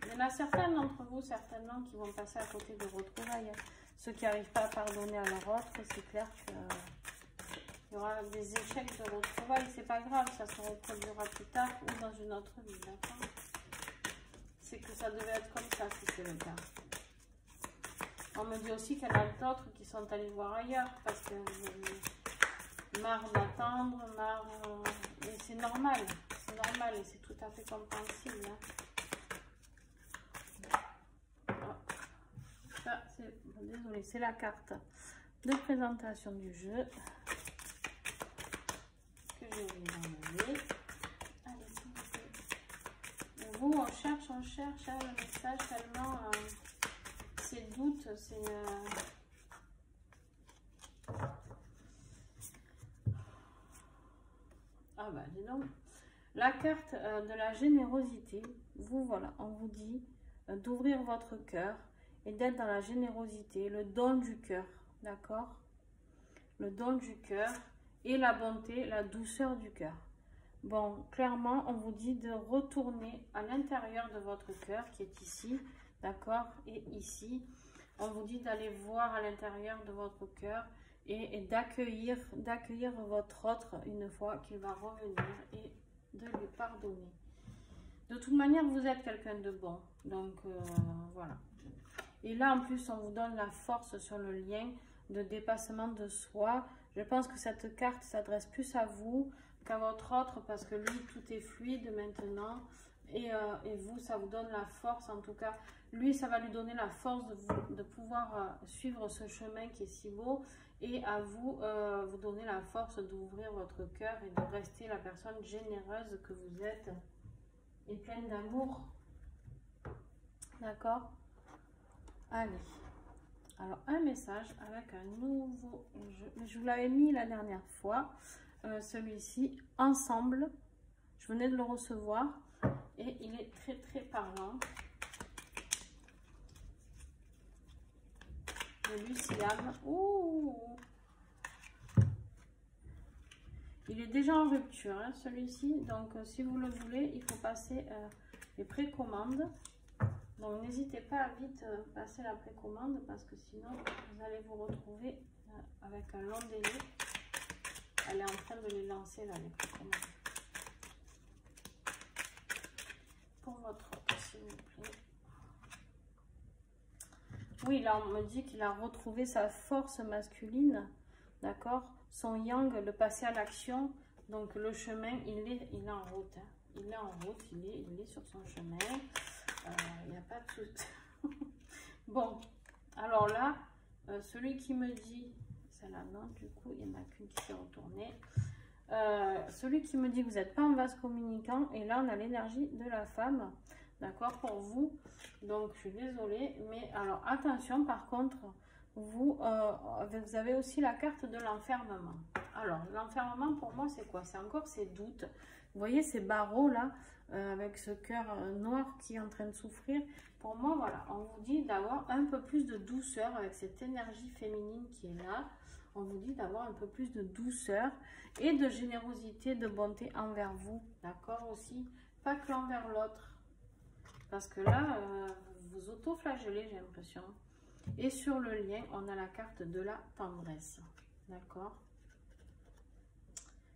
il y en a certains d'entre vous, certainement, qui vont passer à côté de retrouvailles. Ceux qui n'arrivent pas à pardonner à leur autre, c'est clair qu'il y aura des échecs de retrouvailles. C'est pas grave, ça se reproduira plus tard ou dans une autre vie, d'accord? C'est que ça devait être comme ça, si c'est le cas. On me dit aussi qu'il y en a d'autres qui sont allés voir ailleurs, parce que marre d'attendre, marre... Et c'est normal, et c'est tout à fait compréhensible, hein. Désolée, c'est la carte de présentation du jeu que je vais enlever. Allez, s'il vous plaît. Vous, on cherche hein, le message tellement ces doutes, c'est ah bah dis donc, la carte de la générosité. Vous voilà, on vous dit d'ouvrir votre cœur et d'être dans la générosité, le don du cœur, d'accord? Le don du cœur et la bonté, la douceur du cœur. Bon, clairement, on vous dit de retourner à l'intérieur de votre cœur qui est ici, d'accord? Et ici, on vous dit d'aller voir à l'intérieur de votre cœur et d'accueillir votre autre une fois qu'il va revenir et de lui pardonner. De toute manière, vous êtes quelqu'un de bon, donc voilà. Et là, en plus, on vous donne la force sur le lien de dépassement de soi. Je pense que cette carte s'adresse plus à vous qu'à votre autre, parce que lui, tout est fluide maintenant. Et vous, ça vous donne la force, en tout cas. Lui, ça va lui donner la force de pouvoir suivre ce chemin qui est si beau. Et à vous, vous donner la force d'ouvrir votre cœur et de rester la personne généreuse que vous êtes et pleine d'amour. D'accord? Allez. Alors, un message avec un nouveau jeu. Je vous l'avais mis la dernière fois. Celui-ci, ensemble. Je venais de le recevoir. Et il est très, très parlant. De Luciane. Ouh! Il est déjà en rupture, hein, celui-ci. Donc, si vous le voulez, il faut passer les précommandes. Donc, n'hésitez pas à vite passer la précommande parce que sinon, vous allez vous retrouver avec un long délai. Elle est en train de les lancer, là, les précommandes. Pour votre autre, s'il vous plaît. Oui, là, on me dit qu'il a retrouvé sa force masculine, d'accord? Son yang, le passer à l'action. Donc, le chemin, il est en route. Hein. Il est en route, il est sur son chemin. Il n'y a pas de souci. Bon, alors là, celui qui me dit, c'est là, non, du coup, il n'y en a qu'une qui s'est retournée. Celui qui me dit que vous n'êtes pas en vase communicant, et là, on a l'énergie de la femme, d'accord, pour vous. Donc, je suis désolée, mais alors, attention, par contre, vous avez aussi la carte de l'enfermement. Alors, l'enfermement, pour moi, c'est quoi? C'est encore ces doutes. Vous voyez ces barreaux là, avec ce cœur noir qui est en train de souffrir. Pour moi, voilà, on vous dit d'avoir un peu plus de douceur avec cette énergie féminine qui est là. On vous dit d'avoir un peu plus de douceur et de générosité, de bonté envers vous, d'accord aussi, pas que envers l'autre. Parce que là, vous auto-flagellez, j'ai l'impression. Et sur le lien, on a la carte de la tendresse, d'accord?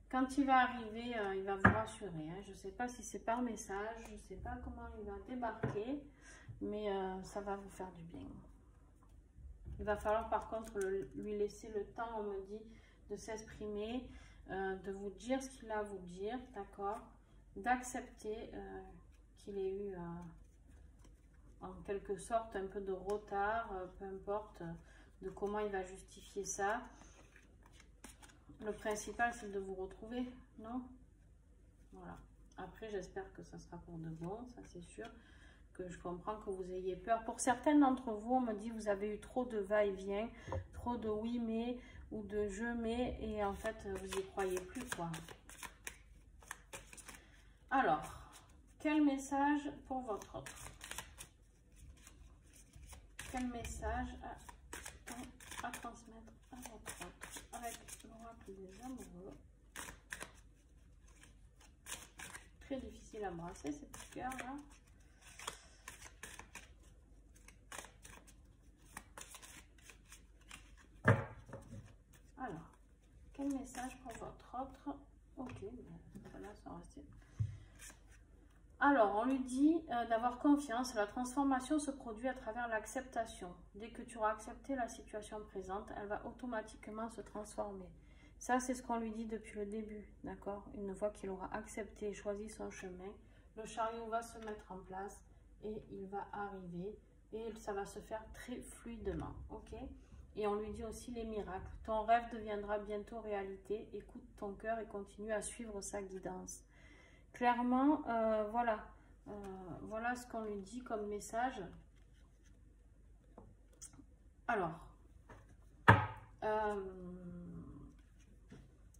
Quand il va arriver, il va vous rassurer. Hein. Je ne sais pas si c'est par message, je ne sais pas comment il va débarquer, mais ça va vous faire du bien. Il va falloir par contre lui laisser le temps, on me dit, de s'exprimer, de vous dire ce qu'il a à vous dire, d'accord? D'accepter qu'il ait eu en quelque sorte un peu de retard, peu importe de comment il va justifier ça. Le principal, c'est de vous retrouver, non? Voilà. Après, j'espère que ça sera pour de bon, ça c'est sûr. Que je comprends que vous ayez peur. Pour certaines d'entre vous, on me dit que vous avez eu trop de va-et-vient, trop de oui mais ou de je mais, et en fait, vous n'y croyez plus, quoi. Alors, quel message pour votre autre? Quel message à transmettre à votre autre avec l'oracle des amoureux? Très difficile à brasser ces petits cœurs là. Alors, quel message pour votre autre? Ok, voilà, ça reste. Alors, on lui dit d'avoir confiance. La transformation se produit à travers l'acceptation. Dès que tu auras accepté la situation présente, elle va automatiquement se transformer. Ça, c'est ce qu'on lui dit depuis le début, d'accord? Une fois qu'il aura accepté et choisi son chemin, le chariot va se mettre en place et il va arriver. Et ça va se faire très fluidement, ok? Et on lui dit aussi les miracles. Ton rêve deviendra bientôt réalité. Écoute ton cœur et continue à suivre sa guidance. Clairement, voilà. Voilà ce qu'on lui dit comme message. Alors,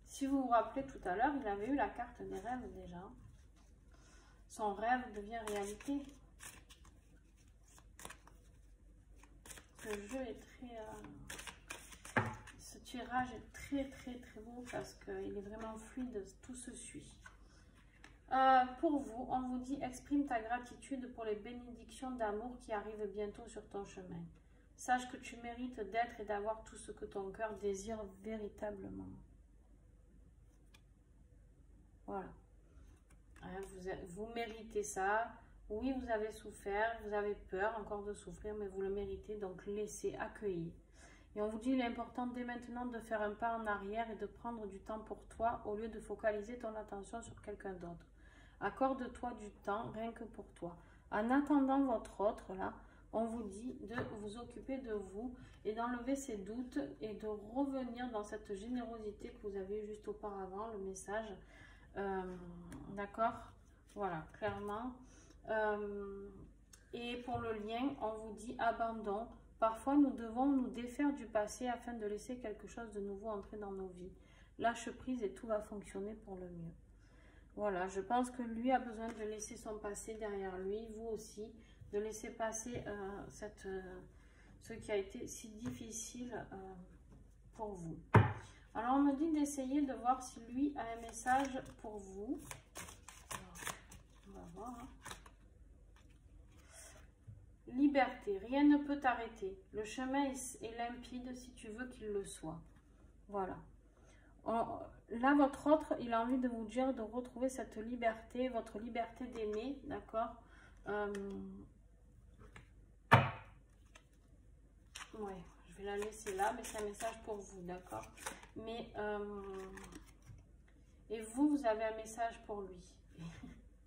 si vous vous rappelez tout à l'heure, il avait eu la carte des rêves déjà. Son rêve devient réalité. ce jeu est très... ce tirage est très beau parce qu'il est vraiment fluide, tout se suit. Pour vous, on vous dit exprime ta gratitude pour les bénédictions d'amour qui arrivent bientôt sur ton chemin. Sache que tu mérites d'être et d'avoir tout ce que ton cœur désire véritablement. Voilà. Hein, vous méritez ça. Oui, vous avez souffert, vous avez peur encore de souffrir, mais vous le méritez, donc laissez, accueillir. Et on vous dit, il est important dès maintenant de faire un pas en arrière et de prendre du temps pour toi au lieu de focaliser ton attention sur quelqu'un d'autre. Accorde-toi du temps rien que pour toi. En attendant votre autre, là, on vous dit de vous occuper de vous et d'enlever ces doutes et de revenir dans cette générosité que vous avez juste auparavant, le message. D'accord? Voilà, clairement. Et pour le lien, on vous dit abandon. Parfois, nous devons nous défaire du passé afin de laisser quelque chose de nouveau entrer dans nos vies. Lâche prise et tout va fonctionner pour le mieux. Voilà, je pense que lui a besoin de laisser son passé derrière lui, vous aussi, de laisser passer ce qui a été si difficile pour vous. Alors, on me dit d'essayer de voir si lui a un message pour vous. Alors, on va voir. Hein. Liberté, rien ne peut t'arrêter. Le chemin est limpide si tu veux qu'il le soit. Voilà. Là, votre autre, il a envie de vous dire de retrouver cette liberté, votre liberté d'aimer, d'accord? Ouais, je vais la laisser là, mais c'est un message pour vous, d'accord? Mais, et vous, vous avez un message pour lui.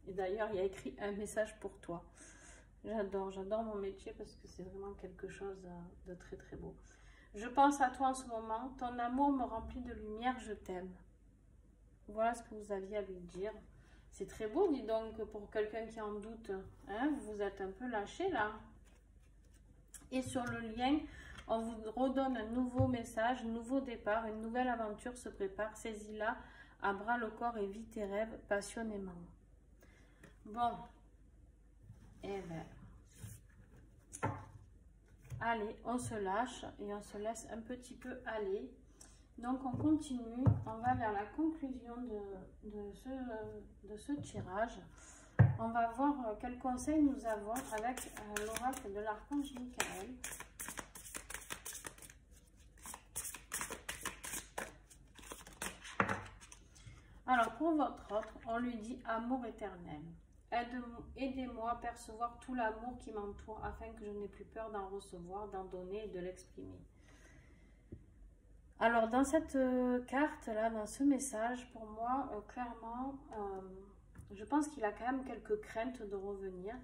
Et d'ailleurs, il y a écrit un message pour toi. J'adore mon métier parce que c'est vraiment quelque chose de très beau. Je pense à toi en ce moment, ton amour me remplit de lumière, je t'aime. Voilà ce que vous aviez à lui dire. C'est très beau, dis donc, pour quelqu'un qui en doute. Hein, vous êtes un peu lâché là. Et sur le lien, on vous redonne un nouveau message, un nouveau départ, une nouvelle aventure se prépare. Saisis-la à bras le corps et vis tes rêves passionnément. Bon. Eh bien. Allez, on se lâche et on se laisse un petit peu aller. Donc, on continue. On va vers la conclusion de ce tirage. On va voir quels conseils nous avons avec l'oracle de l'archange Michael. Alors, pour votre autre, on lui dit amour éternel. Aidez-moi à percevoir tout l'amour qui m'entoure afin que je n'ai plus peur d'en recevoir, d'en donner et de l'exprimer. Alors, dans cette carte-là, dans ce message, pour moi, clairement, je pense qu'il a quand même quelques craintes de revenir.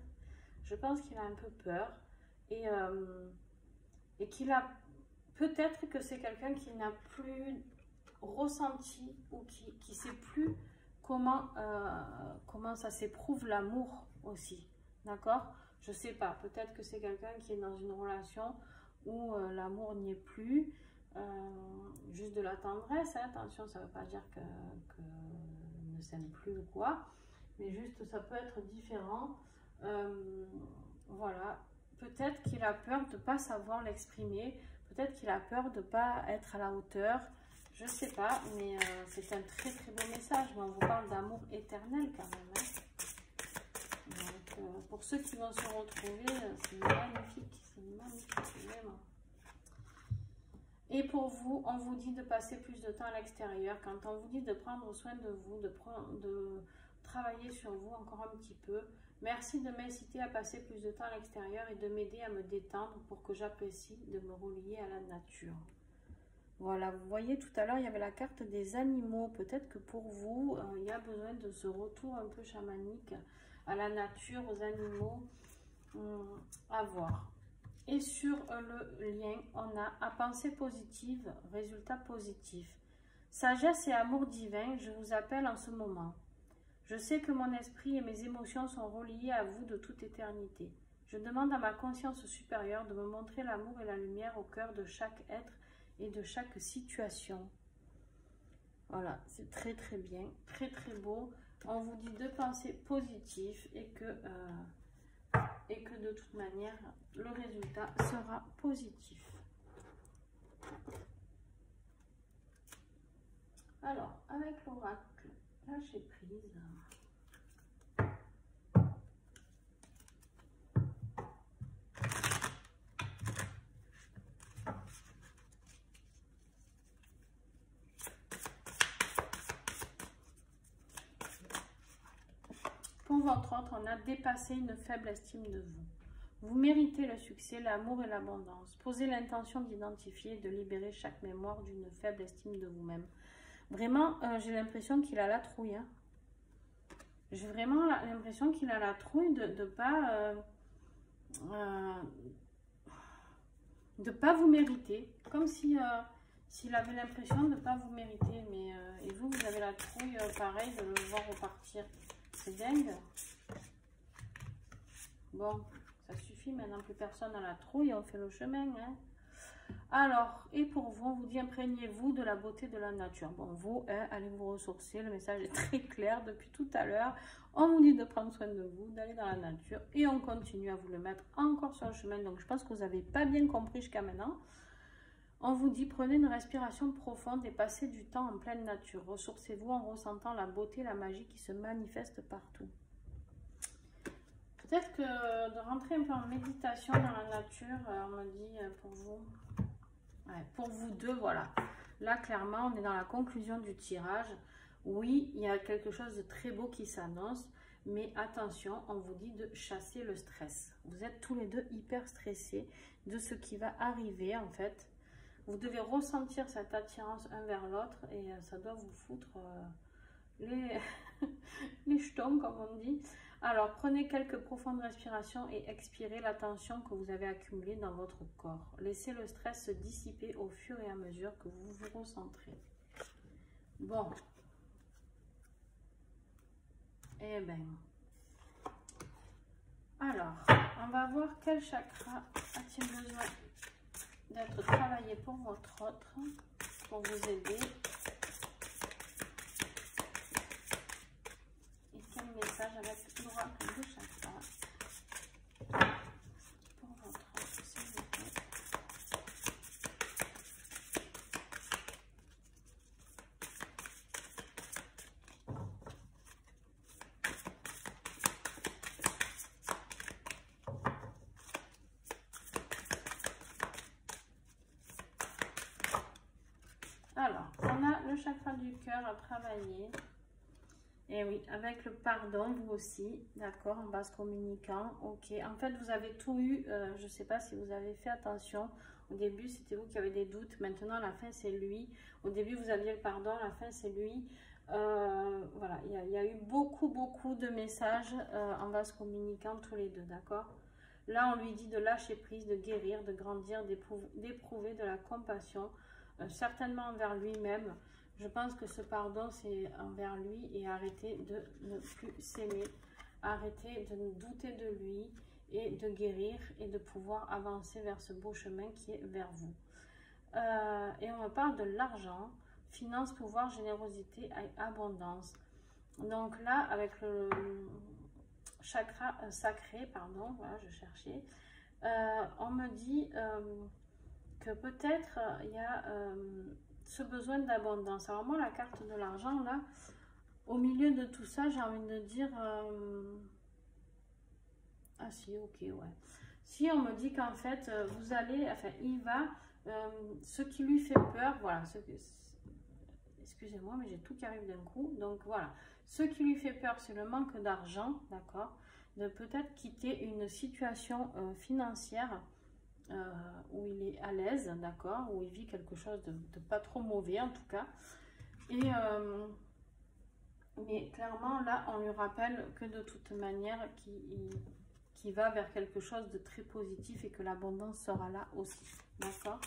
Je pense qu'il a un peu peur et qu'il a peut-être que c'est quelqu'un qui n'a plus ressenti ou qui ne sait plus comment ça s'éprouve l'amour aussi, d'accord? Je sais pas, peut-être que c'est quelqu'un qui est dans une relation où l'amour n'y est plus, juste de la tendresse, hein, attention, ça ne veut pas dire que ne s'aime plus ou quoi, mais juste ça peut être différent, voilà, peut-être qu'il a peur de ne pas savoir l'exprimer, peut-être qu'il a peur de ne pas être à la hauteur. Je ne sais pas, mais c'est un très beau message. Mais on vous parle d'amour éternel quand même. Hein. Donc, pour ceux qui vont se retrouver, c'est magnifique. C'est magnifique, vraiment. Et pour vous, on vous dit de passer plus de temps à l'extérieur. Quand on vous dit de prendre soin de vous, de travailler sur vous encore un petit peu. Merci de m'inciter à passer plus de temps à l'extérieur et de m'aider à me détendre pour que j'apprécie de me relier à la nature. Voilà, vous voyez tout à l'heure, il y avait la carte des animaux. Peut-être que pour vous, il y a besoin de ce retour un peu chamanique à la nature, aux animaux, à voir. Et sur le lien, on a à pensée positive, résultat positif. Sagesse et amour divin, je vous appelle en ce moment. Je sais que mon esprit et mes émotions sont reliés à vous de toute éternité. Je demande à ma conscience supérieure de me montrer l'amour et la lumière au cœur de chaque être et de chaque situation. Voilà, c'est très bien, très beau. On vous dit de penser positif et que et que de toute manière, le résultat sera positif. Alors, avec l'oracle, lâcher prise. Pour votre autre, on a dépassé une faible estime de vous. Vous méritez le succès, l'amour et l'abondance. Posez l'intention d'identifier et de libérer chaque mémoire d'une faible estime de vous-même. Vraiment, j'ai l'impression qu'il a la trouille. Hein. J'ai vraiment l'impression qu'il a la trouille de pas vous mériter. Comme si s'il avait l'impression de ne pas vous mériter. Mais et vous avez la trouille, pareil, de le voir repartir. C'est dingue. Bon, ça suffit. Maintenant, plus personne n'a la trouille. On fait le chemin. Hein. Alors, et pour vous, on vous dit imprégnez-vous de la beauté de la nature. Bon, vous, hein, allez vous ressourcer. Le message est très clair depuis tout à l'heure. On vous dit de prendre soin de vous, d'aller dans la nature. Et on continue à vous le mettre encore sur le chemin. Donc, je pense que vous n'avez pas bien compris jusqu'à maintenant. On vous dit prenez une respiration profonde et passez du temps en pleine nature. Ressourcez-vous en ressentant la beauté, la magie qui se manifeste partout. Peut-être que de rentrer un peu en méditation dans la nature, on me dit pour vous, ouais, pour vous deux, voilà. Là, clairement, on est dans la conclusion du tirage. Oui, il y a quelque chose de très beau qui s'annonce, mais attention, on vous dit de chasser le stress. Vous êtes tous les deux hyper stressés de ce qui va arriver, en fait. Vous devez ressentir cette attirance un vers l'autre et ça doit vous foutre les jetons, comme on dit. Alors, prenez quelques profondes respirations et expirez la tension que vous avez accumulée dans votre corps. Laissez le stress se dissiper au fur et à mesure que vous vous recentrez. Bon. Eh bien. Alors, on va voir quel chakra a-t-il besoin d'être travaillé pour votre autre, pour vous aider. Et quel message avec l'oracle de chakra pour votre autre, s'il vous plaît. Alors, on a le chakra du cœur à travailler. Et oui, avec le pardon, vous aussi, d'accord, en base communicant. Ok, en fait, vous avez tout eu. Je ne sais pas si vous avez fait attention. Au début, c'était vous qui avez des doutes. Maintenant, à la fin, c'est lui. Au début, vous aviez le pardon. À la fin, c'est lui. Voilà, il y a eu beaucoup de messages en base communicant tous les deux, d'accord. Là, on lui dit de lâcher prise, de guérir, de grandir, d'éprouver de la compassion. Certainement envers lui-même. Je pense que ce pardon, c'est envers lui et arrêter de ne plus s'aimer, arrêter de douter de lui et de guérir et de pouvoir avancer vers ce beau chemin qui est vers vous. Et on me parle de l'argent, finance, pouvoir, générosité et abondance. Donc là, avec le chakra sacré, pardon, voilà, je cherchais, on me dit que peut-être il y a ce besoin d'abondance. Alors moi, la carte de l'argent, là, au milieu de tout ça, j'ai envie de dire... Ah si, ok, ouais. Si on me dit qu'en fait, vous allez... Enfin, il va... ce qui lui fait peur, voilà. Excusez-moi, mais j'ai tout qui arrive d'un coup. Donc voilà. Ce qui lui fait peur, c'est le manque d'argent, d'accord. De peut-être quitter une situation financière où il est à l'aise, d'accord, où il vit quelque chose de pas trop mauvais en tout cas. Et mais clairement là, on lui rappelle que de toute manière, qu'il va vers quelque chose de très positif et que l'abondance sera là aussi, d'accord.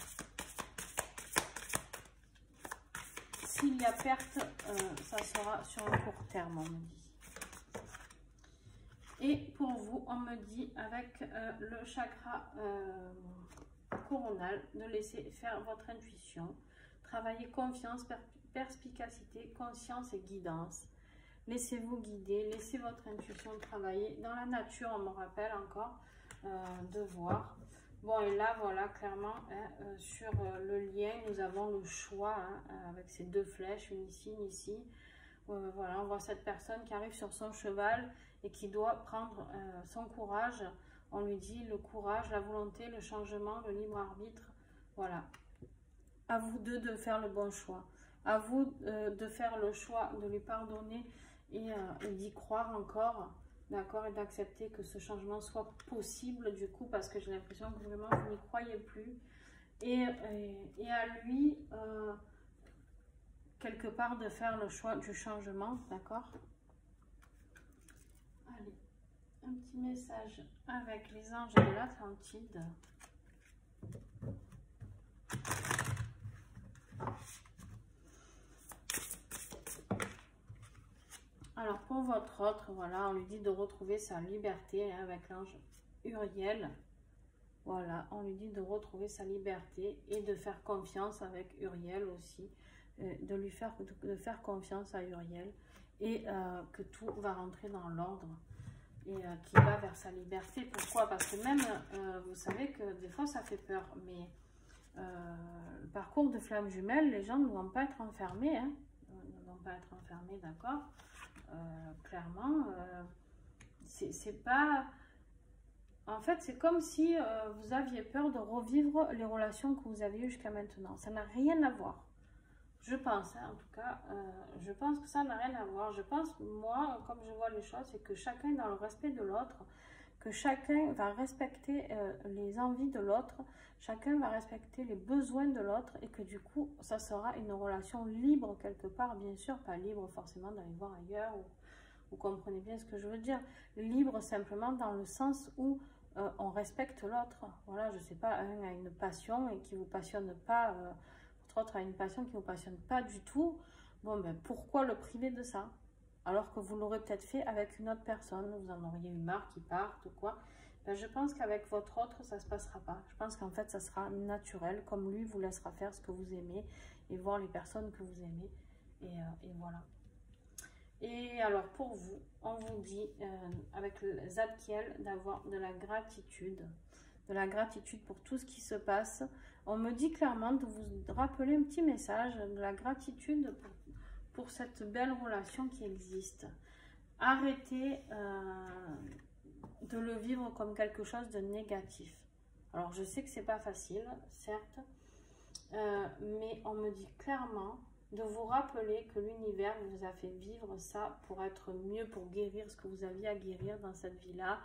S'il y a perte, ça sera sur un court terme, on me dit. Et pour vous, on me dit avec le chakra coronal de laisser faire votre intuition, travailler confiance, perspicacité, conscience et guidance. laissez-vous guider, laissez votre intuition travailler. Dans la nature, on me rappelle encore de voir. Bon, et là, voilà, clairement, hein, sur le lien, nous avons le choix, hein, avec ces deux flèches, une ici, une ici. Voilà, on voit cette personne qui arrive sur son cheval et qui doit prendre son courage. On lui dit le courage, la volonté, le changement, le libre arbitre. Voilà. À vous deux de faire le bon choix. À vous de faire le choix de lui pardonner et d'y croire encore. D'accord, et d'accepter que ce changement soit possible du coup, parce que j'ai l'impression que vraiment vous n'y croyez plus. Et à lui, quelque part, de faire le choix du changement, d'accord? Allez, un petit message avec les anges de l'Atlantide. Alors pour votre autre, voilà, on lui dit de retrouver sa liberté, hein, avec l'ange Uriel. Voilà, on lui dit de retrouver sa liberté et de faire confiance avec Uriel aussi, de faire confiance à Uriel et que tout va rentrer dans l'ordre et qu'il va vers sa liberté. Pourquoi? Parce que même, vous savez que des fois ça fait peur, mais le parcours de flamme jumelle, les gens ne vont pas être enfermés, hein, ne vont pas être enfermés, d'accord? Clairement, c'est pas... En fait, c'est comme si vous aviez peur de revivre les relations que vous avez eues jusqu'à maintenant. Ça n'a rien à voir. Je pense, hein, en tout cas, je pense que ça n'a rien à voir. Je pense, moi, comme je vois les choses, c'est que chacun est dans le respect de l'autre, que chacun va respecter les envies de l'autre, chacun va respecter les besoins de l'autre et que du coup, ça sera une relation libre quelque part, bien sûr, pas libre forcément d'aller voir ailleurs, ou, vous comprenez bien ce que je veux dire, libre simplement dans le sens où on respecte l'autre. Voilà, je sais pas, un a une passion et qui vous passionne pas, votre autre a une passion qui vous passionne pas du tout, bon ben pourquoi le priver de ça? Alors que vous l'aurez peut-être fait avec une autre personne, vous en auriez eu marre qui parte ou quoi. Ben, je pense qu'avec votre autre, ça ne se passera pas. Je pense qu'en fait, ça sera naturel, comme lui vous laissera faire ce que vous aimez et voir les personnes que vous aimez. Et voilà. Et alors, pour vous, on vous dit, avec le Zadkiel, d'avoir de la gratitude. De la gratitude pour tout ce qui se passe. On me dit clairement de vous rappeler un petit message, de la gratitude pour cette belle relation qui existe. Arrêtez de le vivre comme quelque chose de négatif. Alors je sais que c'est pas facile, certes, mais on me dit clairement de vous rappeler que l'univers vous a fait vivre ça pour être mieux, pour guérir ce que vous aviez à guérir dans cette vie-là,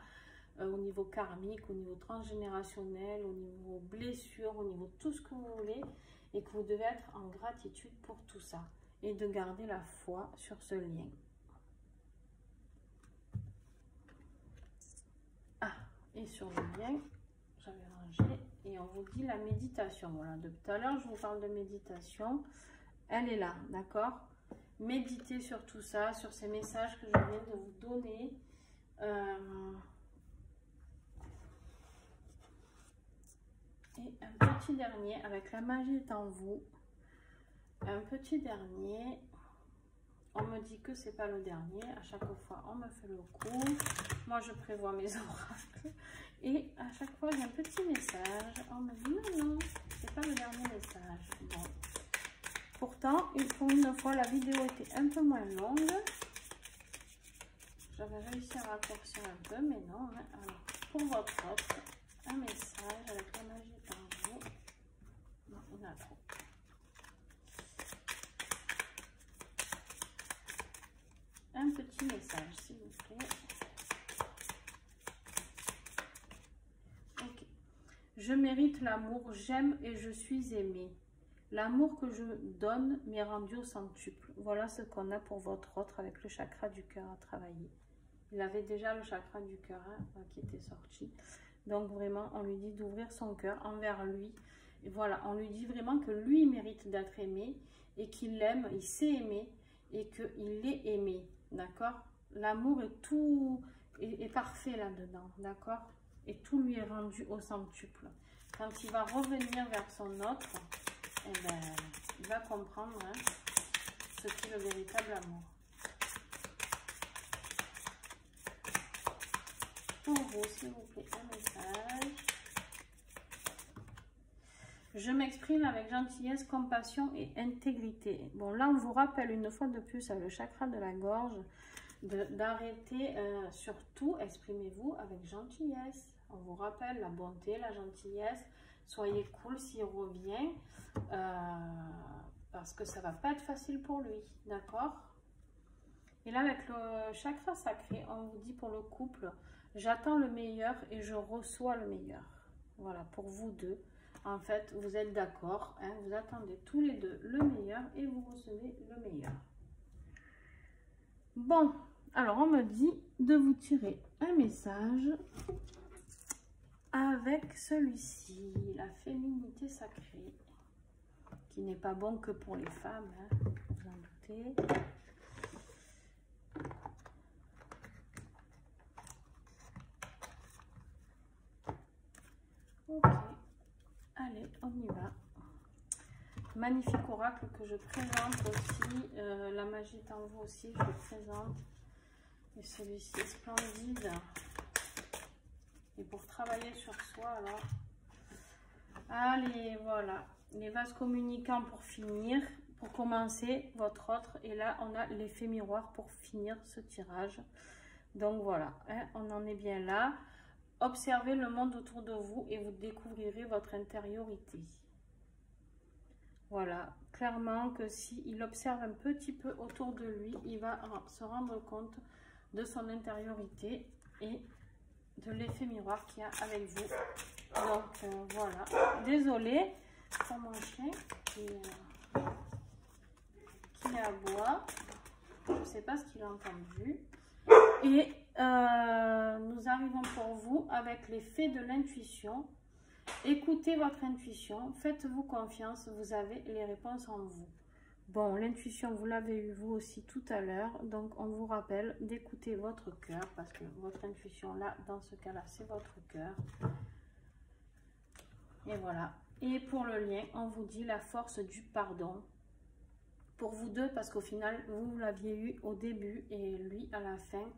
au niveau karmique, au niveau transgénérationnel, au niveau blessure, au niveau tout ce que vous voulez, et que vous devez être en gratitude pour tout ça. Et de garder la foi sur ce lien. Ah, et sur le lien, j'avais rangé, et on vous dit la méditation. Voilà, depuis tout à l'heure, je vous parle de méditation. Elle est là, d'accord? Méditez sur tout ça, sur ces messages que je viens de vous donner. Et un petit dernier, avec la magie est en vous. Un petit dernier, on me dit que c'est pas le dernier, à chaque fois on me fait le coup, moi je prévois mes oracles, et à chaque fois il y a un petit message, on me dit non, c'est pas le dernier message. Bon. Pourtant, pour une fois, la vidéo était un peu moins longue, j'avais réussi à raccourcir un peu, mais non. Alors, pour votre autre, un message avec la magie en vous, non, il y en a trop. Un petit message, s'il vous plaît. Ok. Je mérite l'amour, j'aime et je suis aimée. L'amour que je donne m'est rendu au centuple. Voilà ce qu'on a pour votre autre avec le chakra du cœur à travailler. Il avait déjà le chakra du cœur qui était sorti. Donc vraiment, on lui dit d'ouvrir son cœur envers lui. Et voilà, on lui dit vraiment que lui mérite d'être aimé et qu'il l'aime, il sait aimer et qu'il est aimé. D'accord? L'amour est tout est parfait là-dedans, d'accord? Et tout lui est rendu au centuple. Quand il va revenir vers son autre, eh ben, il va comprendre ce qu'est le véritable amour. pour vous, s'il vous plaît, un message. Je m'exprime avec gentillesse, compassion et intégrité. Bon, là, on vous rappelle une fois de plus, le chakra de la gorge, d'arrêter, surtout, exprimez-vous avec gentillesse. On vous rappelle la bonté, la gentillesse. Soyez cool s'il revient, parce que ça va pas être facile pour lui, d'accord? Et là, avec le chakra sacré, on vous dit pour le couple, j'attends le meilleur et je reçois le meilleur. Voilà, pour vous deux. En fait, vous êtes d'accord, hein, vous attendez tous les deux le meilleur et vous recevez le meilleur. Bon, alors on me dit de vous tirer un message avec celui-ci, la féminité sacrée, qui n'est pas bon que pour les femmes, hein, vous en doutez. Ok, allez, on y va. Magnifique oracle que je présente aussi, la magie est en vous aussi, je le présente. Et celui-ci est splendide. Et pour travailler sur soi, alors. Allez, voilà. Les vases communicants pour finir. Pour commencer, votre autre. Et là, on a l'effet miroir pour finir ce tirage. Donc voilà, hein, on en est bien là. Observez le monde autour de vous et vous découvrirez votre intériorité. Voilà, clairement que s'il observe un petit peu autour de lui, il va se rendre compte de son intériorité et de l'effet miroir qu'il y a avec vous. Donc voilà, désolée pour mon chien qui aboie. Je ne sais pas ce qu'il a entendu. Et nous arrivons pour vous avec l'effet de l'intuition. Écoutez votre intuition, faites-vous confiance, vous avez les réponses en vous. Bon, l'intuition, vous l'avez eu vous aussi tout à l'heure, donc on vous rappelle d'écouter votre cœur, parce que votre intuition, là, dans ce cas-là, c'est votre cœur. Et voilà. Et pour le lien, on vous dit la force du pardon. Pour vous deux, parce qu'au final, vous l'aviez eu au début et lui à la fin.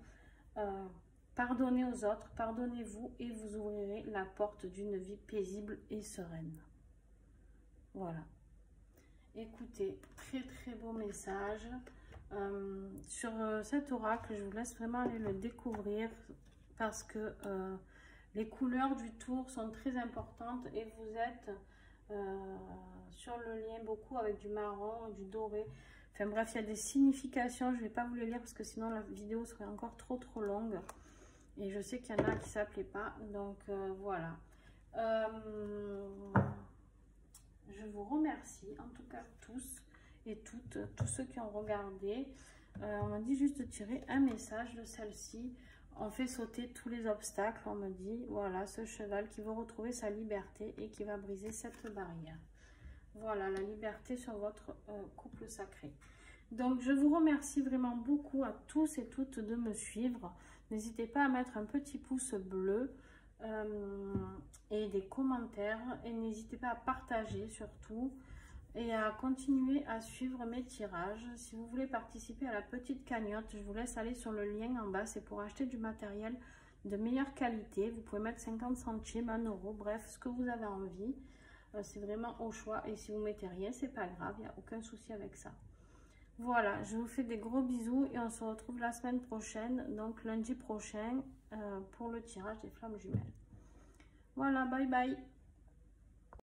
Pardonnez aux autres, pardonnez-vous et vous ouvrirez la porte d'une vie paisible et sereine. Voilà. Écoutez, très très beau message. Sur cet oracle, je vous laisse vraiment aller le découvrir parce que les couleurs du tour sont très importantes et vous êtes sur le lien beaucoup avec du marron, du doré. Enfin bref, il y a des significations, je ne vais pas vous les lire parce que sinon la vidéo serait encore trop longue. Et je sais qu'il y en a qui ne s'appelaient pas, donc voilà. Je vous remercie, en tout cas tous et toutes, tous ceux qui ont regardé. On m'a dit juste de tirer un message de celle-ci. On fait sauter tous les obstacles, on me dit, voilà, ce cheval qui veut retrouver sa liberté et qui va briser cette barrière. Voilà, la liberté sur votre couple sacré. Donc, je vous remercie vraiment beaucoup à tous et toutes de me suivre. N'hésitez pas à mettre un petit pouce bleu et des commentaires. Et n'hésitez pas à partager surtout. Et à continuer à suivre mes tirages. Si vous voulez participer à la petite cagnotte, je vous laisse aller sur le lien en bas. C'est pour acheter du matériel de meilleure qualité. Vous pouvez mettre 50 centimes, 1 euro, bref, ce que vous avez envie. C'est vraiment au choix. Et si vous mettez rien, c'est pas grave. Il n'y a aucun souci avec ça. Voilà, je vous fais des gros bisous et on se retrouve la semaine prochaine, donc lundi prochain, pour le tirage des flammes jumelles. Voilà, bye bye.